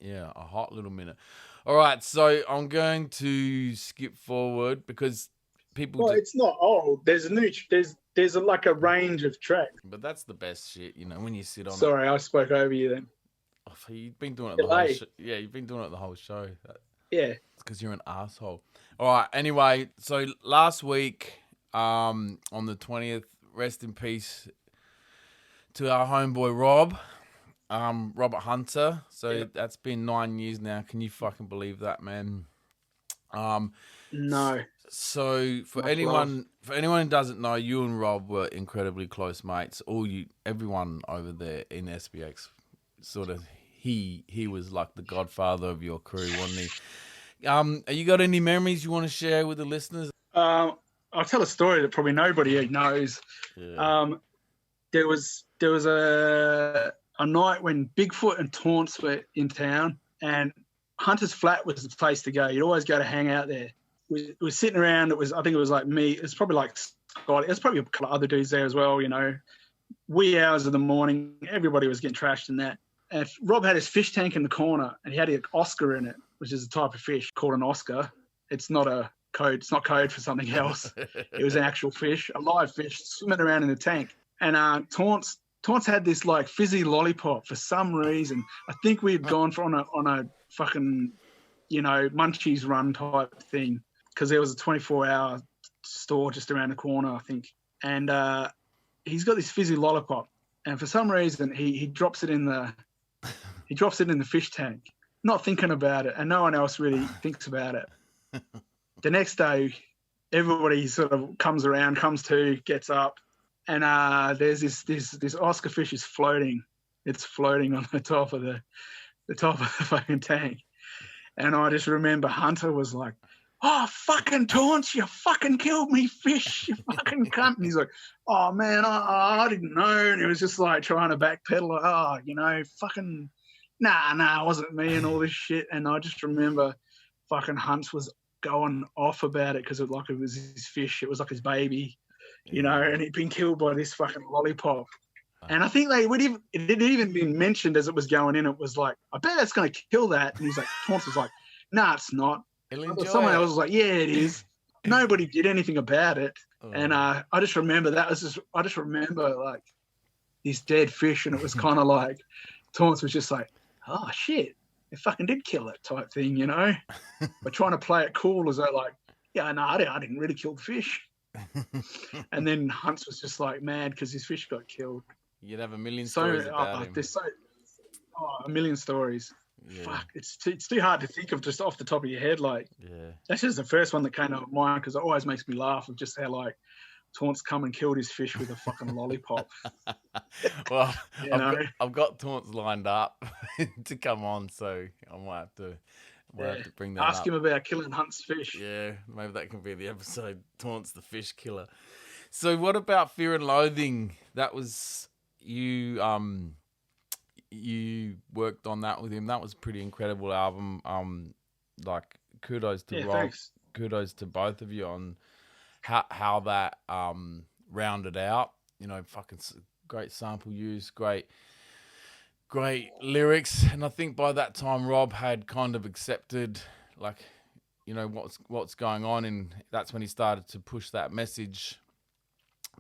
Yeah, a hot little minute. All right, so I'm going to skip forward because people. Well, it's not old. There's like a range of tracks. But that's the best shit, you know, when you sit on. Sorry, I spoke over you then. Oh, you've been doing it the whole show. Yeah, you've been doing it the whole show. Yeah. It's because you're an asshole. All right. Anyway, so last week, on the 20th, rest in peace to our homeboy Rob, Robert Hunter. So that's been 9 years now. Can you fucking believe that, man? No. So for anyone who doesn't know, you and Rob were incredibly close mates. Everyone over there in SBX, sort of, he was like the godfather of your crew, wasn't he? You got any memories you want to share with the listeners? I'll tell a story that probably nobody knows. Yeah. There was a night when Bigfoot and Taunts were in town, and Hunter's Flat was the place to go. You'd always go to hang out there. We were sitting around. I think it was like me. It's probably like Scott. There's probably a couple of other dudes there as well. You know, wee hours of the morning, everybody was getting trashed in that. And Rob had his fish tank in the corner, and he had an Oscar in it, which is a type of fish called an Oscar. It's not a code. It's not code for something else. It was an actual fish, a live fish, swimming around in the tank. And Taunts had this like fizzy lollipop for some reason. I think we had gone on a fucking, you know, Munchies run type thing, because there was a 24-hour store just around the corner, I think. And he's got this fizzy lollipop, and for some reason he drops it in the fish tank, not thinking about it, and no one else really thinks about it. The next day, everybody sort of comes to, gets up, and there's this Oscar fish is floating. It's floating on the top of the fucking tank. And I just remember Hunter was like, "Oh, fucking Taunts, you fucking killed me, fish, you fucking cunt." And he's like, "Oh, man, I didn't know." And he was just like trying to backpedal, like, "Oh, you know, fucking, nah, it wasn't me," and all this shit. And I just remember fucking Hunts was going off about it because it was his fish. It was like his baby, you know, and he'd been killed by this fucking lollipop. And I think it had even been mentioned as it was going in. It was like, "I bet that's going to kill that." And he's like, Taunts was like, "Nah, it's not." Someone else was like, "Yeah, it is." Nobody did anything about it. Oh. And I just remember like this dead fish, and it was kind of like Taunts was just like, "Oh shit, it fucking did kill it," type thing, you know. But trying to play it cool as though like, "Yeah, no, I didn't really kill the fish." And then Hunts was just like mad because his fish got killed. You'd have a million stories about him. There's a million stories. Yeah. Fuck, it's too hard to think of just off the top of your head. Like, yeah, that's just the first one that came to mind because it always makes me laugh of just how like Taunts come and killed his fish with a fucking lollipop. Well, I've got Taunts lined up to come on, so I might have to bring that up. Ask him about killing Hunt's fish. Yeah, maybe that can be the episode, Taunts the Fish Killer. So what about Fear and Loathing? That was you worked on that with him. That was a pretty incredible album. Like kudos to Rob. Thanks. Kudos to both of you on how that rounded out. You know, fucking great sample use, great lyrics. And I think by that time Rob had kind of accepted, like, you know, what's going on, and that's when he started to push that message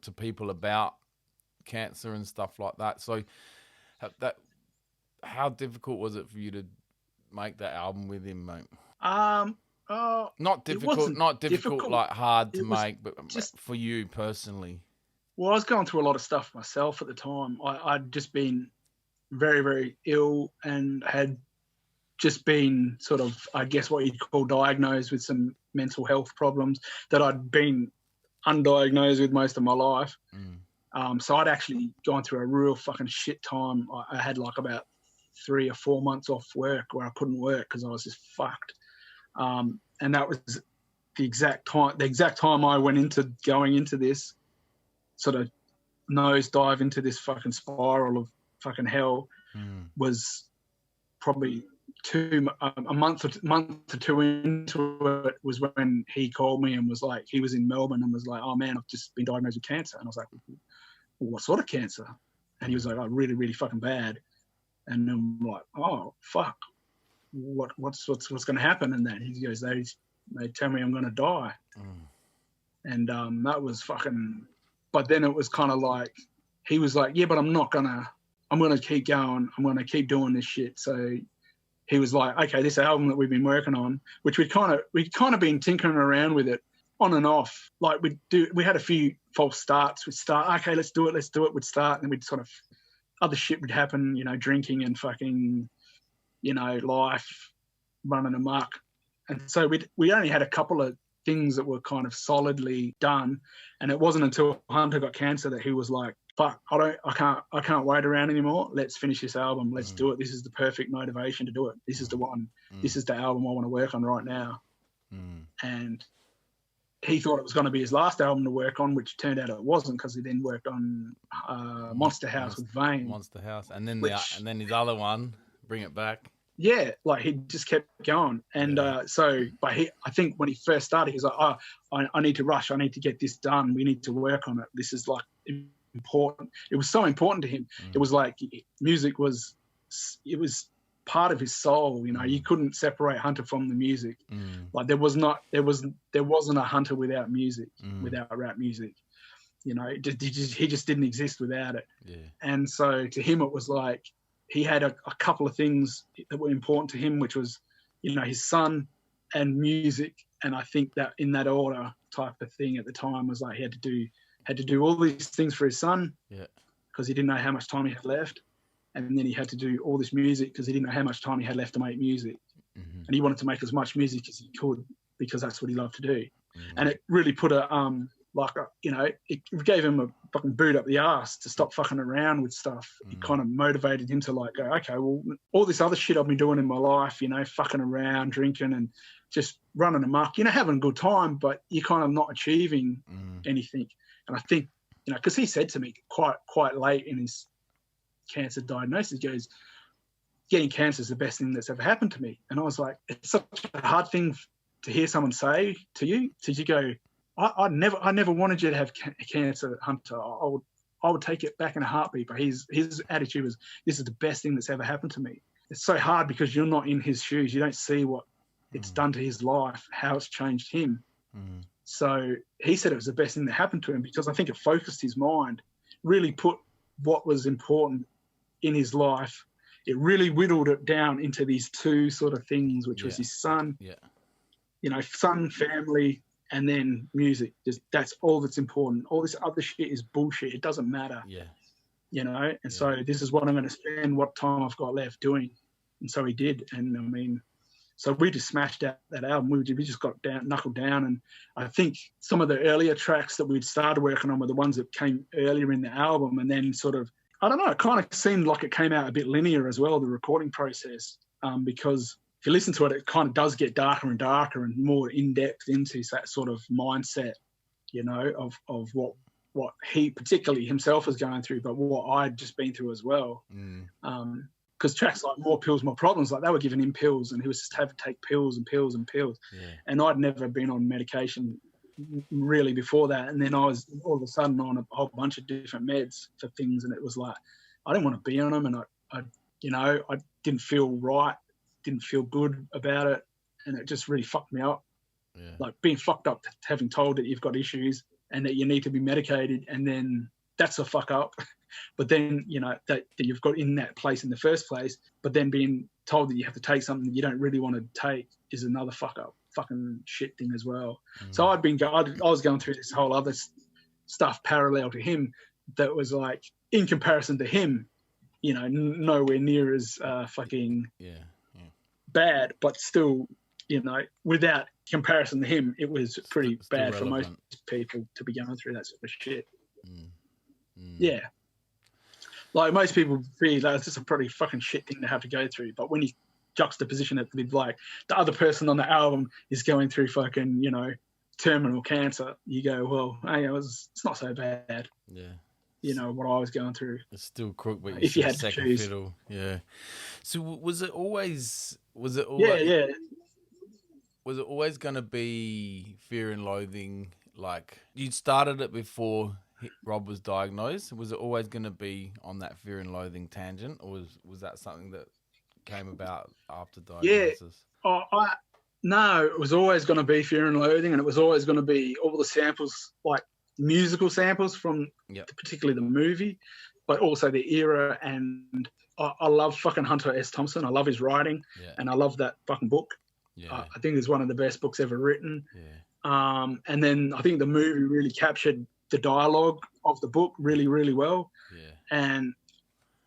to people about cancer and stuff like that. So how difficult was it for you to make that album with him, mate? Not difficult, like hard to it was make, but just for you personally. Well, I was going through a lot of stuff myself at the time. I'd just been very, very ill and had just been sort of, I guess, what you'd call diagnosed with some mental health problems that I'd been undiagnosed with most of my life. So I'd actually gone through a real fucking shit time. I had like about 3 or 4 months off work where I couldn't work because I was just fucked. And that was the exact time I went into going into this sort of nosedive into this fucking spiral of fucking hell. Was probably a month or two into it was when he called me and was like, he was in Melbourne and was like, oh man, I've just been diagnosed with cancer. And I was like, well, what sort of cancer? And he was like, oh, really, really fucking bad. And I'm like, oh fuck, what's going to happen? And then he goes, they tell me I'm going to die. And that was fucking. But then it was kind of like, he was like, yeah, but I'm going to keep going. I'm going to keep doing this shit. So he was like, okay, this album that we've been working on, which we'd kind of been tinkering around with it on and off. Like we had a few false starts. We'd start, okay, let's do it. We'd start, and then we'd sort of, other shit would happen, you know, drinking and fucking, you know, life running amok. And so we only had a couple of things that were kind of solidly done. And it wasn't until Hunter got cancer that he was like, fuck, I can't wait around anymore. Let's finish this album. Let's do it. This is the perfect motivation to do it. This is the one. This is the album I want to work on right now. And he thought it was going to be his last album to work on, which turned out it wasn't, because he then worked on Monster House with Vane. Monster House. And then his other one, Bring It Back. Yeah, like he just kept going. And I think when he first started, he was like, oh, I need to rush. I need to get this done. We need to work on it. This is like important. It was so important to him. It was like music was part of his soul. You know, you couldn't separate Hunter from the music. Like there wasn't a Hunter without music, without rap music. You know, he just didn't exist without it. Yeah. And so to him, it was like, he had a couple of things that were important to him, which was, you know, his son and music. And I think that in that order type of thing at the time was like he had to do all these things for his son, because he didn't know how much time he had left. And then he had to do all this music because he didn't know how much time he had left to make music. And he wanted to make as much music as he could because that's what he loved to do. And it really put it gave him a fucking boot up the ass to stop fucking around with stuff. It kind of motivated him to like go, okay, well, all this other shit I've been doing in my life, you know, fucking around, drinking and just running amok, you know, having a good time, but you're kind of not achieving anything. And I think, you know, because he said to me quite late in his cancer diagnosis, he goes, getting cancer is the best thing that's ever happened to me. And I was like, it's such a hard thing to hear someone say to you go, I never wanted you to have cancer, Hunter. I would take it back in a heartbeat. But his attitude was, this is the best thing that's ever happened to me. It's so hard because you're not in his shoes. You don't see what it's done to his life, how it's changed him. So he said it was the best thing that happened to him because I think it focused his mind, really put what was important in his life. It really whittled it down into these two sort of things, which was his son, you know, son, family, and then music. Just that's all that's important. All this other shit is bullshit. It doesn't matter. You know. And so this is what I'm going to spend what time I've got left doing. And so he did. And I mean, so we just smashed out that album. We just got knuckled down. And I think some of the earlier tracks that we'd started working on were the ones that came earlier in the album. And then sort of, I don't know, it kind of seemed like it came out a bit linear as well, the recording process, because if you listen to it, it kind of does get darker and darker and more in-depth into that sort of mindset, you know, of what he particularly himself was going through, but what I'd just been through as well. Because tracks like More Pills, More Problems, like they were giving him pills and he was just having to take pills and pills and pills. And I'd never been on medication really before that. And then I was all of a sudden on a whole bunch of different meds for things. And it was like, I didn't want to be on them. And I didn't feel right. Didn't feel good about it, and it just really fucked me up Yeah. Like being fucked up, having told that you've got issues and that you need to be medicated, and then that's a fuck up. But then, you know, that you've got in that place in the first place, but then being told that you have to take something that you don't really want to take is another fucking shit thing as well. So I was going through this whole other stuff parallel to him that was like, in comparison to him, you know, nowhere near as fucking bad, but still, you know, without comparison to him, it was pretty bad for most people to be going through that sort of shit. Yeah. Like most people feel that it's just a pretty fucking shit thing to have to go through. But when you juxtaposition it with like the other person on the album is going through fucking, you know, terminal cancer, you go, well, hey, it's not so bad. Yeah. You know, what I was going through. It's still crook, but if you had to choose. fiddle. Yeah. So was it always Yeah. Was it always going to be Fear and Loathing? Like, you started it before Rob was diagnosed. Was it always going to be on that Fear and Loathing tangent, or was that something that came about after diagnosis? Yeah. No, it was always going to be Fear and Loathing, and it was always going to be all the samples, like musical samples from particularly the movie, but also the era. And I love fucking Hunter S. Thompson. I love his writing, and I love that fucking book. Yeah. I think it's one of the best books ever written. Yeah. And then I think the movie really captured the dialogue of the book really, really well. Yeah. And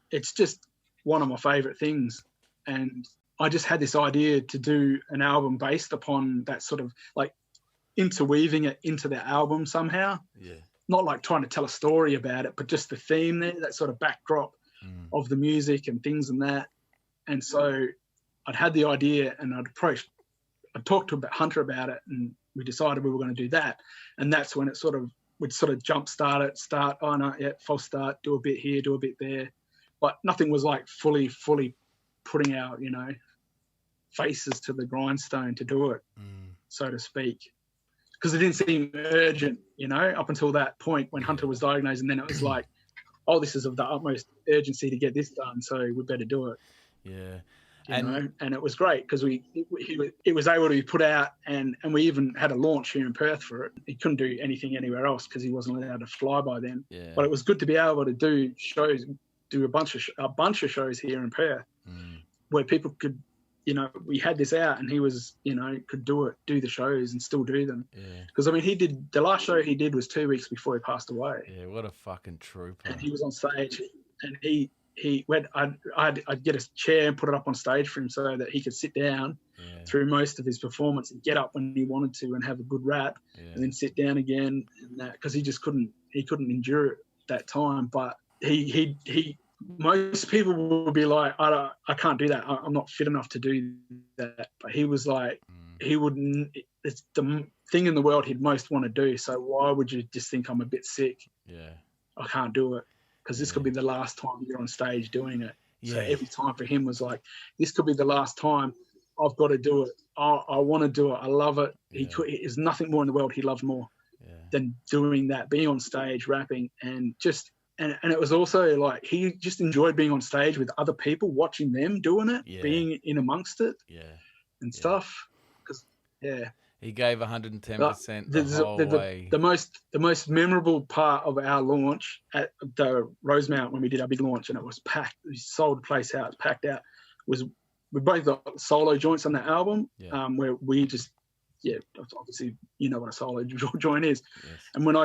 it's just one of my favorite things. And I just had this idea to do an album based upon that, sort of like interweaving it into the album somehow. Yeah. Not like trying to tell a story about it, but just the theme there, that sort of backdrop of the music and things and that. And so I'd had the idea, and I talked to Hunter about it, and we decided we were going to do that. And that's when we'd jump start it, false start, do a bit here, do a bit there. But nothing was like fully putting out, you know, faces to the grindstone to do it, so to speak. Because it didn't seem urgent, you know, up until that point when Hunter was diagnosed. And then it was like, oh, this is of the utmost urgency to get this done, so we better do it. Yeah. And it was great because it was able to be put out, and we even had a launch here in Perth for it. He couldn't do anything anywhere else because he wasn't allowed to fly by then. Yeah. But it was good to be able to do shows, do a bunch of shows here in Perth where people could, you know, we had this out, and he was, you know, could do the shows and still do them. Yeah. Because I mean, the last show he did was 2 weeks before he passed away. Yeah, what a fucking trooper. And he was on stage, and I'd get a chair and put it up on stage for him so that he could sit down through most of his performance and get up when he wanted to and have a good rap, and then sit down again, and that, because he just couldn't endure it that time. But he most people would be like, I can't do that. I'm not fit enough to do that. But he was like, he wouldn't. It's the thing in the world he'd most want to do. So why would you just think I'm a bit sick? Yeah, I can't do it. Because this could be the last time you're on stage doing it. Yeah. So every time for him was like, this could be the last time. I've got to do it. I want to do it. I love it. Yeah. There's nothing more in the world he loved more than doing that, being on stage, rapping, and just and it was also like he just enjoyed being on stage with other people, watching them doing it, being in amongst it, and stuff. Because he gave 110% the whole way. The most memorable part of our launch at the Rosemount, when we did our big launch, and it was packed. We sold the place out, packed out. We both got solo joints on the album, where we just, obviously you know what a solo joint is. Yes. And when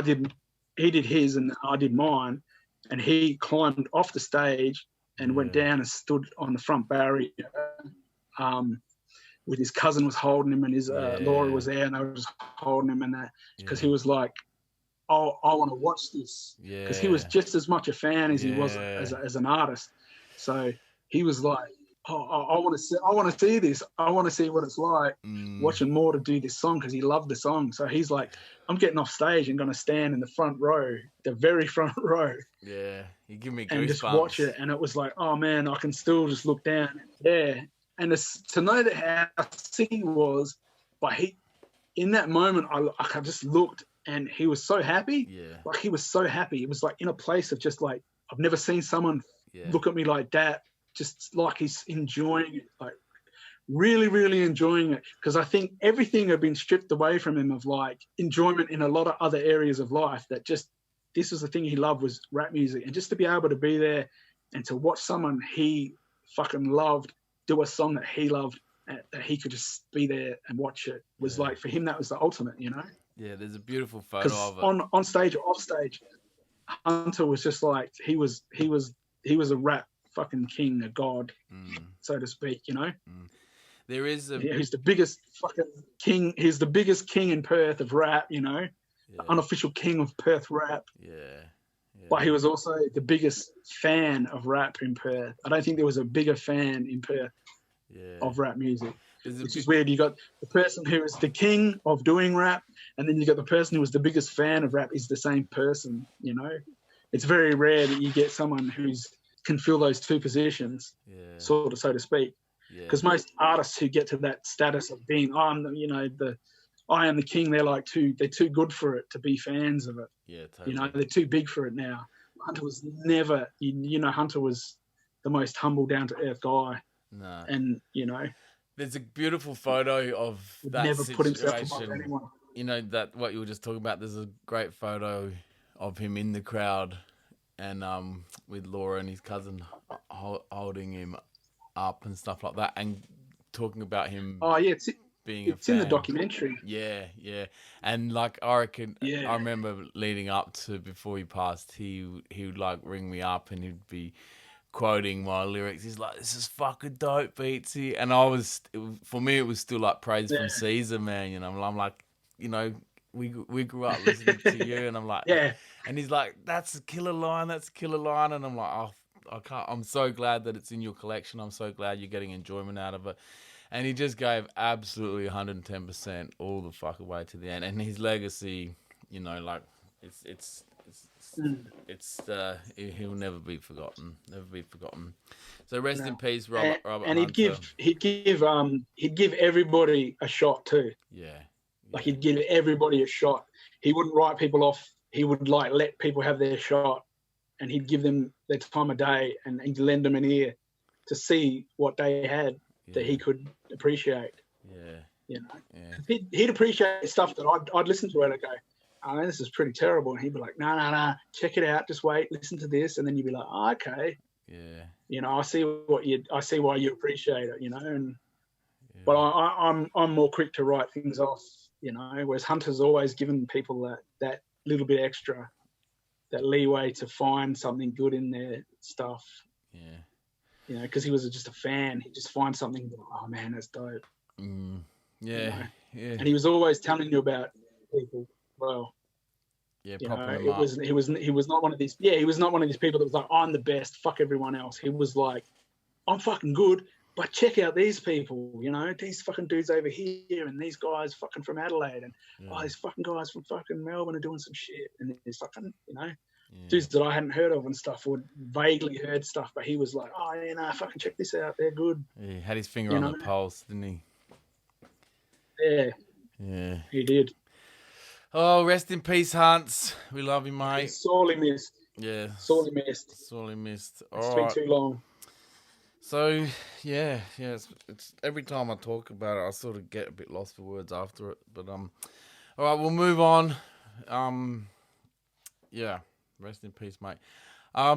he did his and I did mine, and he climbed off the stage and went down and stood on the front barrier. With his cousin was holding him, and his Laura was there, and they were just holding him, and that, because he was like, "Oh, I want to watch this," because he was just as much a fan as he was as an artist. So he was like, "Oh, I want to see this. I want to see what it's like watching Mortar do this song," because he loved the song. So he's like, "I'm getting off stage and going to stand in the front row, the very front row." Yeah, you give me goosebumps. And just watch it, and it was like, "Oh man, I can still just look down." Yeah. And to know that how sick he was, but in that moment, I just looked, and he was so happy. Yeah. Like, he was so happy. It was like in a place of just like, I've never seen someone look at me like that, just like he's enjoying it, like really, really enjoying it, because I think everything had been stripped away from him of like enjoyment in a lot of other areas of life. That just this was the thing he loved, was rap music, and just to be able to be there and to watch someone he fucking loved do a song that he loved, that he could just be there and watch it, was like, for him, that was the ultimate, you know. Yeah, there's a beautiful photo Because of it. on stage or off stage, Hunter was just like he was a rap fucking king, a god, so to speak, you know. There is a he's the biggest fucking king. He's the biggest king in Perth of rap, you know, the unofficial king of Perth rap. Yeah. But he was also the biggest fan of rap in Perth. I don't think there was a bigger fan in Perth of rap music. Which is weird. You got the person who is the king of doing rap, and then you got the person who was the biggest fan of rap is the same person, you know. It's very rare that you get someone who's can fill those two positions, sort of, so to speak. Because most artists who get to that status of being, I am the king, they're too good for it to be fans of it. Yeah, totally. You know, they're too big for it now. Hunter was never, Hunter was the most humble, down to earth guy. No. And, you know, there's a beautiful photo of that never situation. Put himself above anyone. You know, that what you were just talking about, there's a great photo of him in the crowd and with Laura and his cousin holding him up and stuff like that, and talking about him being a fan. In the documentary. Yeah. And like, I reckon, I remember leading up to before he passed, he would like ring me up and he'd be quoting my lyrics. He's like, "This is fucking dope, Beatsy." And for me, it was still like praise from Caesar, man. You know, I'm like, you know, we grew up listening to you, and I'm like, and he's like, "That's a killer line. That's a killer line." And I'm like, "Oh, I can't." I'm so glad that it's in your collection. I'm so glad you're getting enjoyment out of it. And he just gave absolutely 110% all the fuck away to the end. And his legacy, you know, like he'll never be forgotten. Never be forgotten. So rest in peace, Robert. And he'd give everybody a shot too. Yeah. Like, he'd give everybody a shot. He wouldn't write people off. He would like let people have their shot, and he'd give them their time of day, and he'd lend them an ear to see what they had that he could appreciate. Yeah. You know. Yeah. He'd appreciate stuff that I'd listen to it and go, "I know this is pretty terrible," and he'd be like, "No, check it out. Just wait, listen to this," and then you'd be like, "Oh, okay." Yeah. You know, I see why you appreciate it. You know, and but I'm more quick to write things off. You know, whereas Hunter's always given people that little bit extra, that leeway to find something good in their stuff. Yeah. You know, because he was just a fan. He'd just find something, oh man, that's dope. Yeah. You know? Yeah. And he was always telling you about people. Well, yeah, you know, he was not one of these. Yeah, he was not one of these people that was like, "I'm the best, fuck everyone else." He was like, "I'm fucking good, but check out these people. You know, these fucking dudes over here, and these guys fucking from Adelaide, and these fucking guys from fucking Melbourne are doing some shit." And there's fucking, you know, dudes that I hadn't heard of and stuff, or vaguely heard stuff, but he was like, "Oh, yeah, nah, fucking check this out. They're good." Yeah, he had his finger on the pulse, didn't he? Yeah. Yeah. He did. Oh, rest in peace, Hunts. We love you, mate. He's sorely missed. Yeah. Sorely missed. Sorely missed. It's been too long. So, it's every time I talk about it, I sort of get a bit lost for words after it. But all right, we'll move on. Rest in peace, mate.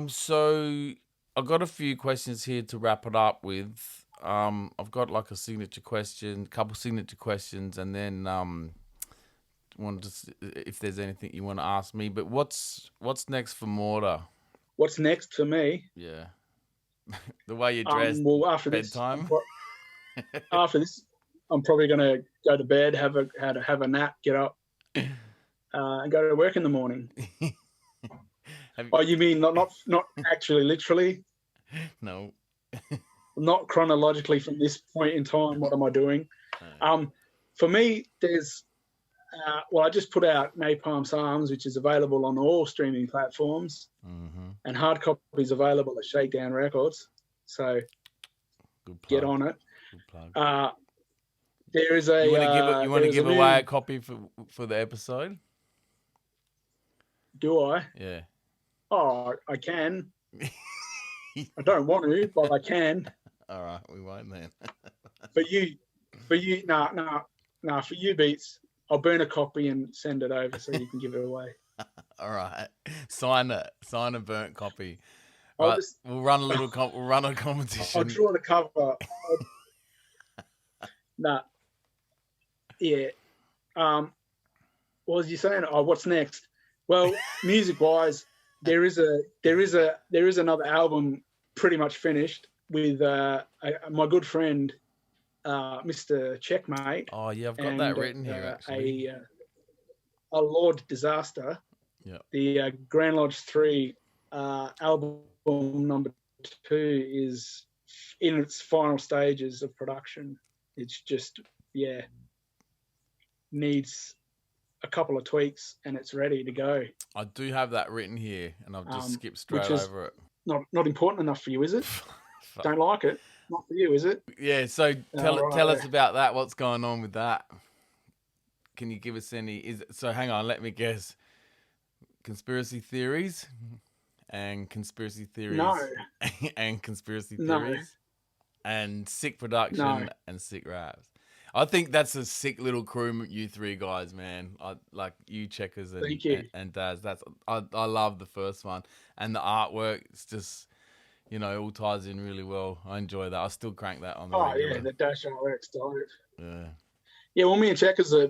So I've got a few questions here to wrap it up with. I've got like a couple signature questions, and then wanted to if there's anything you want to ask me. But what's next for Mortar? What's next for me? Yeah. The way you're dressed. After bedtime. After this, I'm probably going to go to bed, have a nap, get up, and go to work in the morning. Oh, you mean not actually, literally? No. Not chronologically from this point in time. What am I doing? For me, there's. I just put out Napalm Psalms, which is available on all streaming platforms, and hard copies available at Shakedown Records. So get on it. Good plug. There is a. You want to give away a copy for the episode? Do I? Yeah. Oh, I can. I don't want to, but I can. All right, we won't then. For you, nah, for you, Beats, I'll burn a copy and send it over so you can give it away. All right, sign a burnt copy. I'll Right, just, we'll run a little. We'll run a I'll competition. draw the cover. Nah, yeah. What was you saying? Oh, what's next? Well, music-wise, there is another album pretty much finished with my good friend, Mr. Checkmate. Oh yeah, I've got that written here actually. A Lord Disaster. Yeah. The Grand Lodge 3 album number 2 is in its final stages of production. It's just, needs a couple of tweaks and it's ready to go. I do have that written here, and I've just skipped straight over it. Not important enough for you, is it? Don't like it? Not for you, is it? Yeah. So tell us about that. What's going on with that? Can you give us any? So hang on, let me guess. Conspiracy theories, and conspiracy theories, No. and conspiracy No. theories, and sick production No. and sick raps. I think that's a sick little crew, you three guys, man. I like you, Checkers and Daz. I love the first one, and the artwork. It's just, it all ties in really well. I enjoy that. I still crank that on the regular. Yeah, the dash artwork's dope. Yeah. Yeah, well, me and Checkers are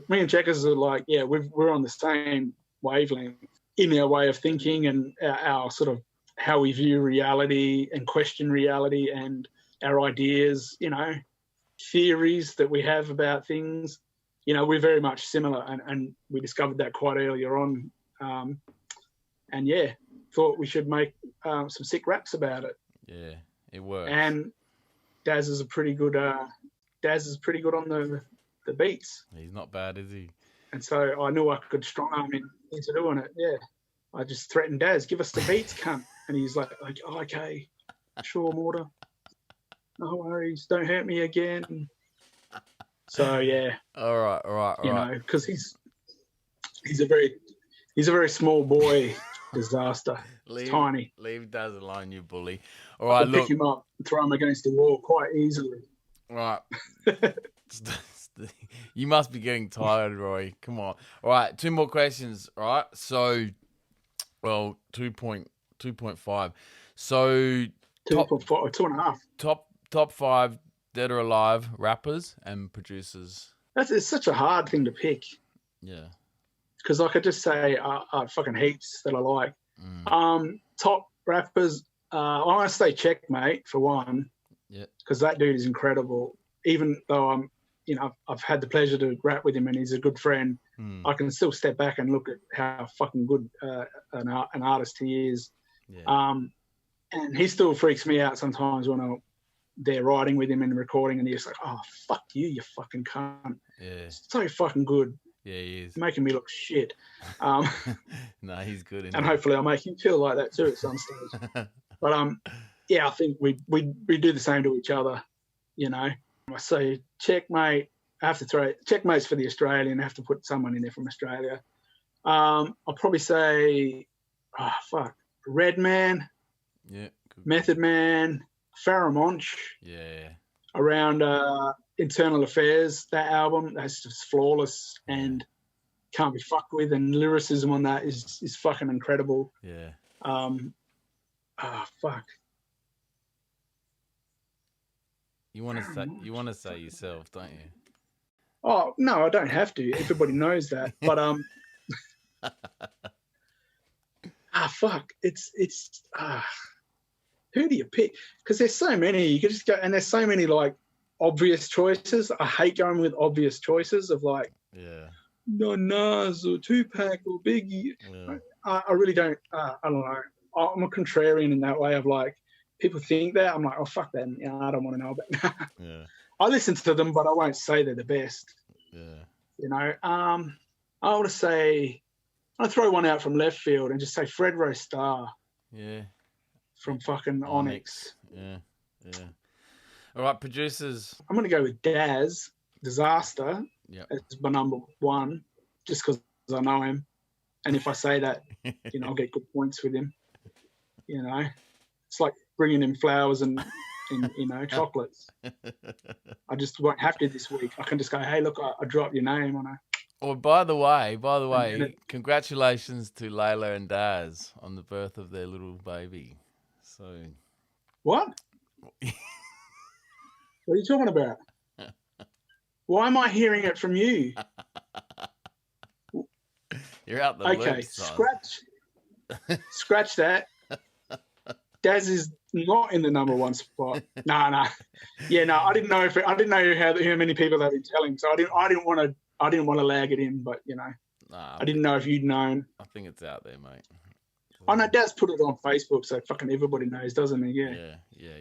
like, we're on the same wavelength in our way of thinking and our sort of how we view reality and question reality and our ideas, theories that we have about things. We're very much similar, and we discovered that quite earlier on. And thought we should make some sick raps about it. Yeah, it works. And Daz is pretty good on the beats. He's not bad, is he? And so I knew I could strong arm him into doing it. Yeah. I just threatened Daz, give us the beats, cunt. And he's like, okay, sure, Mortar. No worries, don't hurt me again. So yeah. All right. Because he's a very small boy. Disaster. Tiny. Leave Daz alone, you bully. All right, look. Pick him up and throw him against the wall quite easily. All right. You must be getting tired, Roy. Come on. All right, 2 more questions. All right. So, 2.5. So 2.5, 2.5. Top 5 dead or alive rappers and producers. It's such a hard thing to pick. Yeah. Because I could just say fucking heaps that I like. Top rappers, I want to say Checkmate for one. Yeah. Because that dude is incredible. Even though I've had the pleasure to rap with him and he's a good friend, I can still step back and look at how fucking good an artist he is. Yeah. And he still freaks me out sometimes when I'm there writing with him and recording, and he's like, "Oh, fuck you fucking cunt." Yeah. So fucking good. Yeah, he is. Making me look shit. No, he's good. And hopefully I'll make him feel like that too at some stage. But I think we do the same to each other, I say Checkmate. I have to throw Checkmate's for the Australian. I have to put someone in there from Australia. I'll probably say, Redman. Yeah. Good. Method Man. Pharamonch. Yeah. Around Internal Affairs, that album, that's just flawless and can't be fucked with, and lyricism on that is fucking incredible. Yeah. Fuck. You want to say yourself, don't you? Oh no, I don't have to. Everybody knows that. But fuck. It's who do you pick? Because there's so many. You could just go, and there's so many like obvious choices. I hate going with obvious choices of like, no Nas or Tupac or Biggie. Yeah. I really don't. I don't know. I'm a contrarian in that way of like, people think that. I'm like, oh fuck that. I don't want to know about that. Yeah. I listen to them, but I won't say they're the best. Yeah. I want to say, I'll throw one out from left field and just say Fred Star. Yeah. From fucking Onyx. Yeah. All right, producers. I'm going to go with Daz, Disaster, as my number 1, just because I know him. And if I say that, I'll get good points with him. It's like bringing him flowers and in chocolates. I just won't have to this week. I can just go, hey, look, I dropped your name on a. Well, by the way, congratulations to Layla and Daz on the birth of their little baby. So, what? What are you talking about? Why am I hearing it from you? You're out the loop, son. Scratch that. Daz is not in the number one spot. No. Yeah, no. I didn't know how many people they've been telling. So I didn't want to lag it in, but I didn't know if you'd known. I think it's out there, mate. I know Daz put it on Facebook, so fucking everybody knows, doesn't he? Yeah.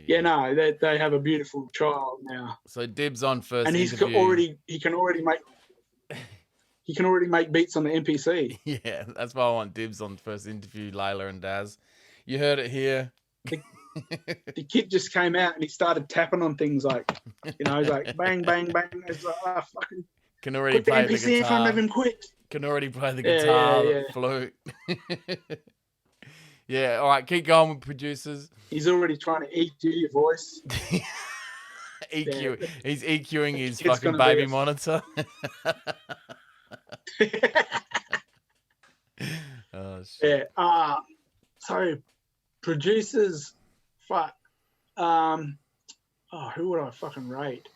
Yeah. No, they have a beautiful child now. So dibs on first, and he can already make beats on the NPC. Yeah, that's why I want dibs on first interview, Layla and Daz. You heard it here. The kid just came out and he started tapping on things like, he's like bang, bang, bang. It's like, fucking. Can already put the play NPC the guitar. in front of him quick. Can already play the guitar, the flute. Yeah, all right, keep going with producers. He's already trying to EQ your voice. EQ. Yeah. He's EQing his fucking baby monitor. Oh, shit. Yeah. So producers, fuck. Who would I fucking rate?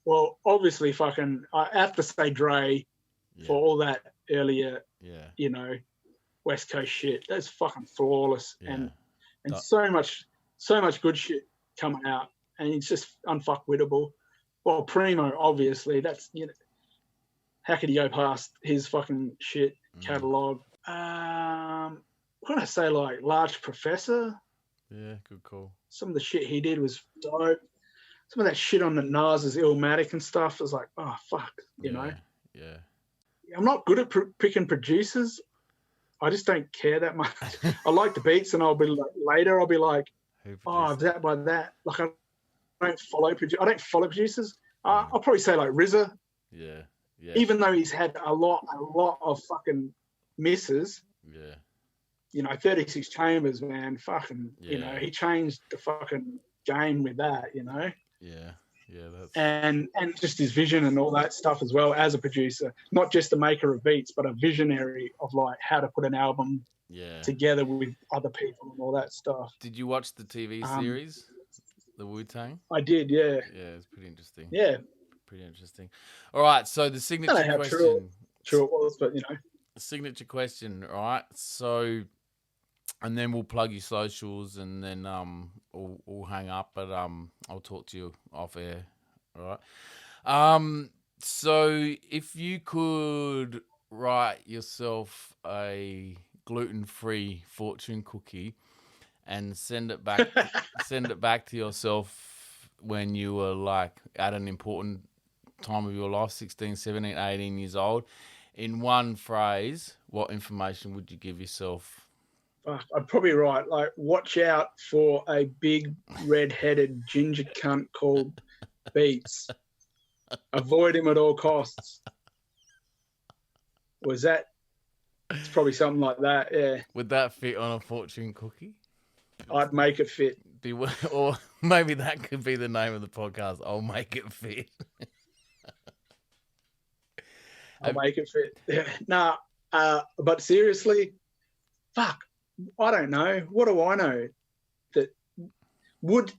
Well, obviously, fucking. I have to say Dre for all that earlier. Yeah. West Coast shit. That's fucking flawless, and so much good shit coming out, and it's just unfuckwittable. Well, Primo, obviously, that's how could you go past his fucking shit catalog? I'm gonna say like Large Professor. Yeah, good call. Some of the shit he did was dope. Some of that shit on the Nas's Illmatic and stuff was like, oh fuck, you know. Yeah. I'm not good at picking producers. I just don't care that much. I like the beats, and I'll be like, oh, that by that. Like I don't follow producers. I'll probably say like RZA. Yeah. Even though he's had a lot of fucking misses. Yeah. 36 Chambers, man. Fucking, he changed the fucking game with that. Yeah. Yeah, and just his vision and all that stuff as well as a producer, not just a maker of beats, but a visionary of like how to put an album together with other people and all that stuff. Did you watch the TV series, the Wu-Tang? I did, yeah. Yeah, it's pretty interesting. Yeah, pretty interesting. All right, so the signature question. True it was, but the signature question. All right, so. And then we'll plug your socials, and then we'll hang up. But I'll talk to you off air. All right. So if you could write yourself a gluten-free fortune cookie and send it back to yourself when you were like at an important time of your life, 16, 17, 18 years old, in one phrase, what information would you give yourself? I'd probably write, like, watch out for a big red-headed ginger cunt called Beats. Avoid him at all costs. It's probably something like that, yeah. Would that fit on a fortune cookie? I'd make it fit. Or maybe that could be the name of the podcast. I'll make it fit. I'll make it fit. Nah, but seriously, fuck. I don't know. What do I know? That would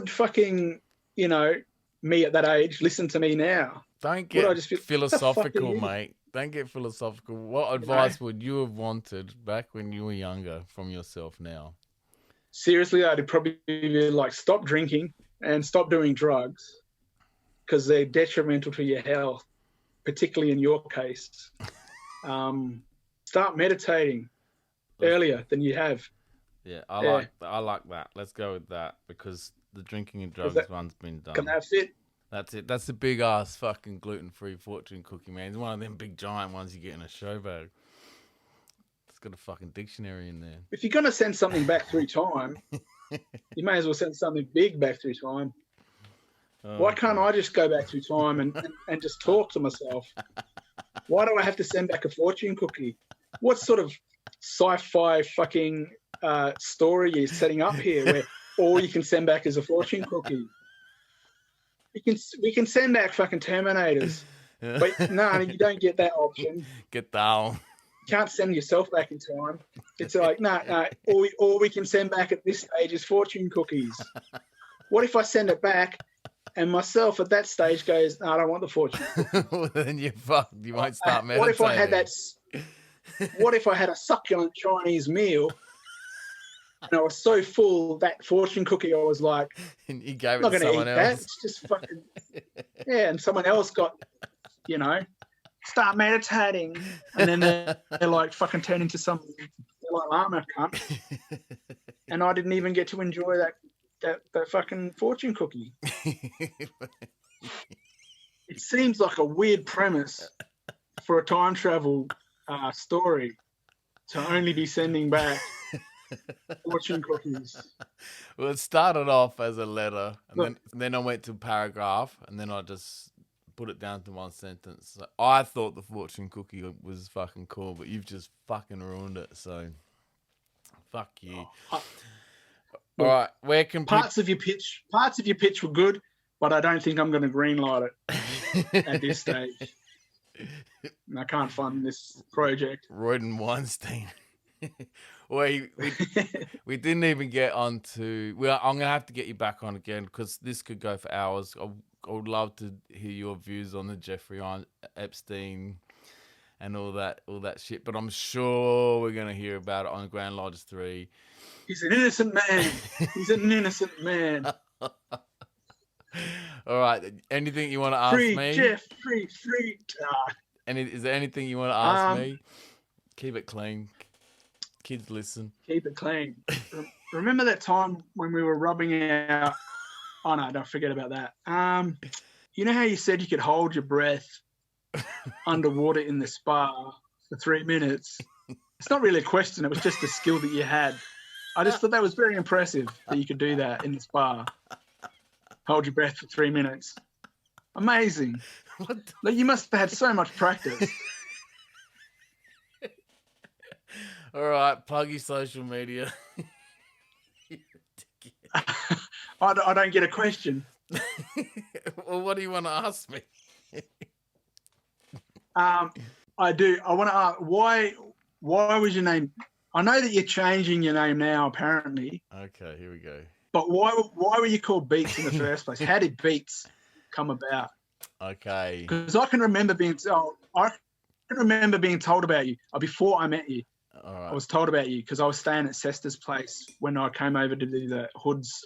fucking, me at that age listen to me now? Don't get philosophical, mate. Don't get philosophical. What advice would you have wanted back when you were younger from yourself now? Seriously, I'd probably be like, stop drinking and stop doing drugs because they're detrimental to your health, particularly in your case. Start meditating earlier than you have. Yeah, I like that. Let's go with that because the drinking and drugs one's been done. Can that fit? That's it. That's the big ass fucking gluten-free fortune cookie, man. It's one of them big giant ones you get in a show bag. It's got a fucking dictionary in there. If you're gonna send something back through time, you may as well send something big back through time. Why can't I just go back through time and just talk to myself? Why do I have to send back a fortune cookie? What sort of sci-fi fucking story you're setting up here where All you can send back is a fortune cookie. We can send back fucking Terminators. But no, you don't get that option. Get down. You can't send yourself back in time. It's like, no. All we can send back at this stage is fortune cookies. What if I send it back and myself at that stage goes, no, I don't want the fortune cookie. Well, then you're fucked. You won't start meditating. What if I had that? What if I had a succulent Chinese meal and I was so full that fortune cookie, I was like, and you gave I'm it not to going to someone eat else. that. It's just fucking, yeah. And someone else got, start meditating. And then they're like fucking turn into some Dalai Lama cunt. And I didn't even get to enjoy that fucking fortune cookie. It seems like a weird premise for a time travel story to only be sending back fortune cookies. Well, it started off as a letter, and then I went to paragraph, and then I just put it down to one sentence. So I thought the fortune cookie was fucking cool, but you've just fucking ruined it. So, fuck you. All right, where can parts of your pitch were good, but I don't think I'm going to greenlight it at this stage. And I can't fund this project. Royden Weinstein. Well, we didn't even get on to... Well, I'm going to have to get you back on again because this could go for hours. I would love to hear your views on the Jeffrey Epstein and all that shit. But I'm sure we're going to hear about it on Grand Lodge 3. He's an innocent man. He's an innocent man. All right. Anything you want to ask free, me? Jeff, free. Is there anything you want to ask me? Keep it clean. Kids listen. Keep it clean. Remember that time when we were rubbing out... Oh, no, don't forget about that. You know how you said you could hold your breath underwater in the spa for 3 minutes? It's not really a question. It was just a skill that you had. I just thought that was very impressive that you could do that in the spa. Hold your breath for 3 minutes. Amazing. Like, you must have had so much practice. All right, plug your social media. I don't get a question. Well, what do you want to ask me? I do. I want to ask, why was your name... I know that you're changing your name now, apparently. Okay, here we go. But why were you called Beats in the first place? How did Beats come about? Okay. Because I can remember being told about you before I met you. All right. I was told about you because I was staying at Sester's place when I came over to do the Hoods,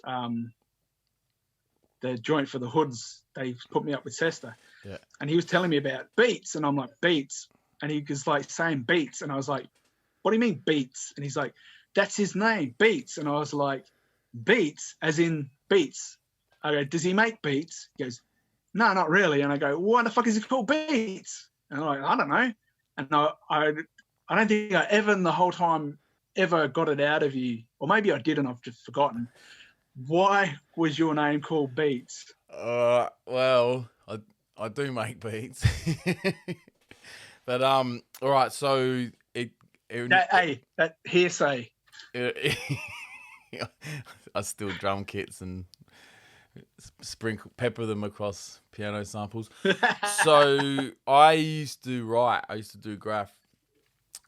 the joint for the Hoods. They put me up with Sester. Yeah. And he was telling me about Beats, and I'm like, Beats? And he was like saying Beats, and I was like, what do you mean Beats? And he's like, that's his name, Beats. And I was like, Beats, as in Beats. I go, does he make beats? He goes, no, not really. And I go, why the fuck is he called Beats? And I'm like, I don't know. And I don't think I ever in the whole time ever got it out of you. Or maybe I did and I've just forgotten. Why was your name called Beats? Well, I do make beats. But all right, so that hearsay. I steal drum kits and pepper them across piano samples. So I used to write. I used to do graph,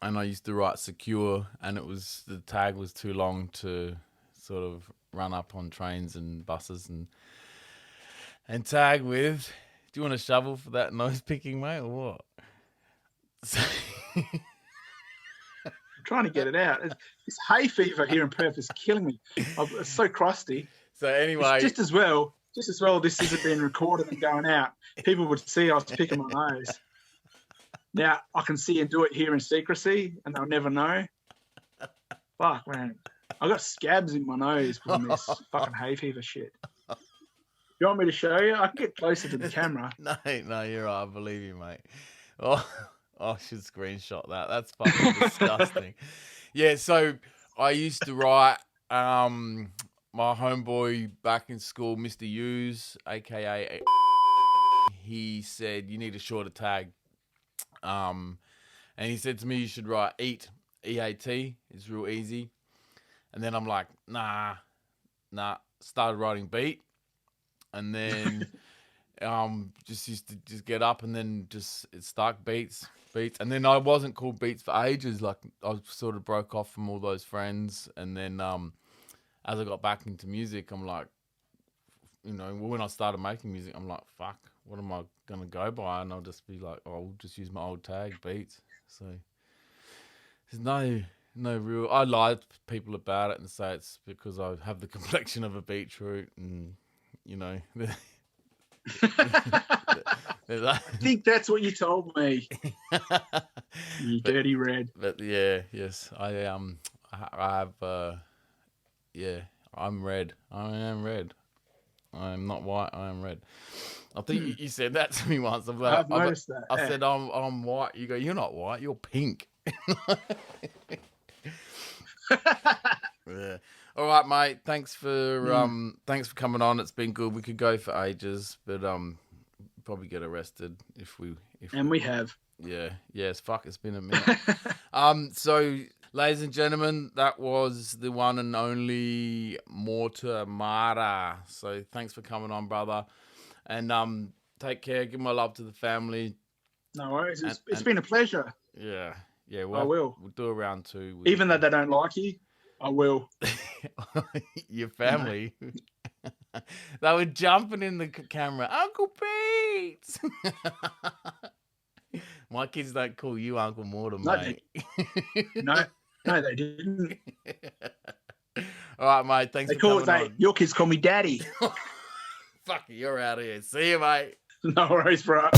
and I used to write secure, and the tag was too long to sort of run up on trains and buses and tag with. Do you want a shovel for that nose picking, mate, or what? I'm trying to get it out. This hay fever here in Perth is killing me. It's so crusty. So anyway, it's just as well this isn't being recorded and going out. People would see I was picking my nose. Now I can see and do it here in secrecy, and they'll never know. Fuck, man. I got scabs in my nose from this fucking hay fever shit. You want me to show you? I can get closer to the camera. No, you're right. I believe you, mate. Oh, I should screenshot that. That's fucking disgusting. Yeah, so I used to write my homeboy back in school, Mr. Hughes, a.k.a. He said, you need a shorter tag. And he said to me, you should write EAT, E-A-T. It's real easy. And then I'm like, nah, started writing beat, and then just used to just get up and then just start beats, and then I wasn't called Beats for ages. Like I sort of broke off from all those friends, and then as I got back into music, I'm like, you know, when I started making music, I'm like, fuck, what am I gonna go by? And I'll just be like, oh, I'll just use my old tag, Beats. So there's no real. I lie to people about it and say it's because I have the complexion of a beetroot, and you know. I think that's what you told me. You dirty red. But yeah, yes, I have. Yeah, I'm red. I am red. I am not white. I am red. I think you said that to me once. I've noticed that. I said I'm white. You go, you're not white. You're pink. Yeah. All right, mate. Thanks for coming on. It's been good. We could go for ages, but probably get arrested if we have. Yeah. Yes. Fuck. It's been a minute. So, ladies and gentlemen, that was the one and only Mortar. So thanks for coming on, brother. And take care. Give my love to the family. No worries. It's been a pleasure. Yeah. Yeah. I will. We'll do a round 2. Even though they don't like you, I will. Your family. They were jumping in the camera. Uncle Pete. My kids don't call you Uncle Mortar, mate. No, they didn't. All right, mate. Thanks for coming on. Your kids call me Daddy. Fuck, you're out of here. See you, mate. No worries, bro.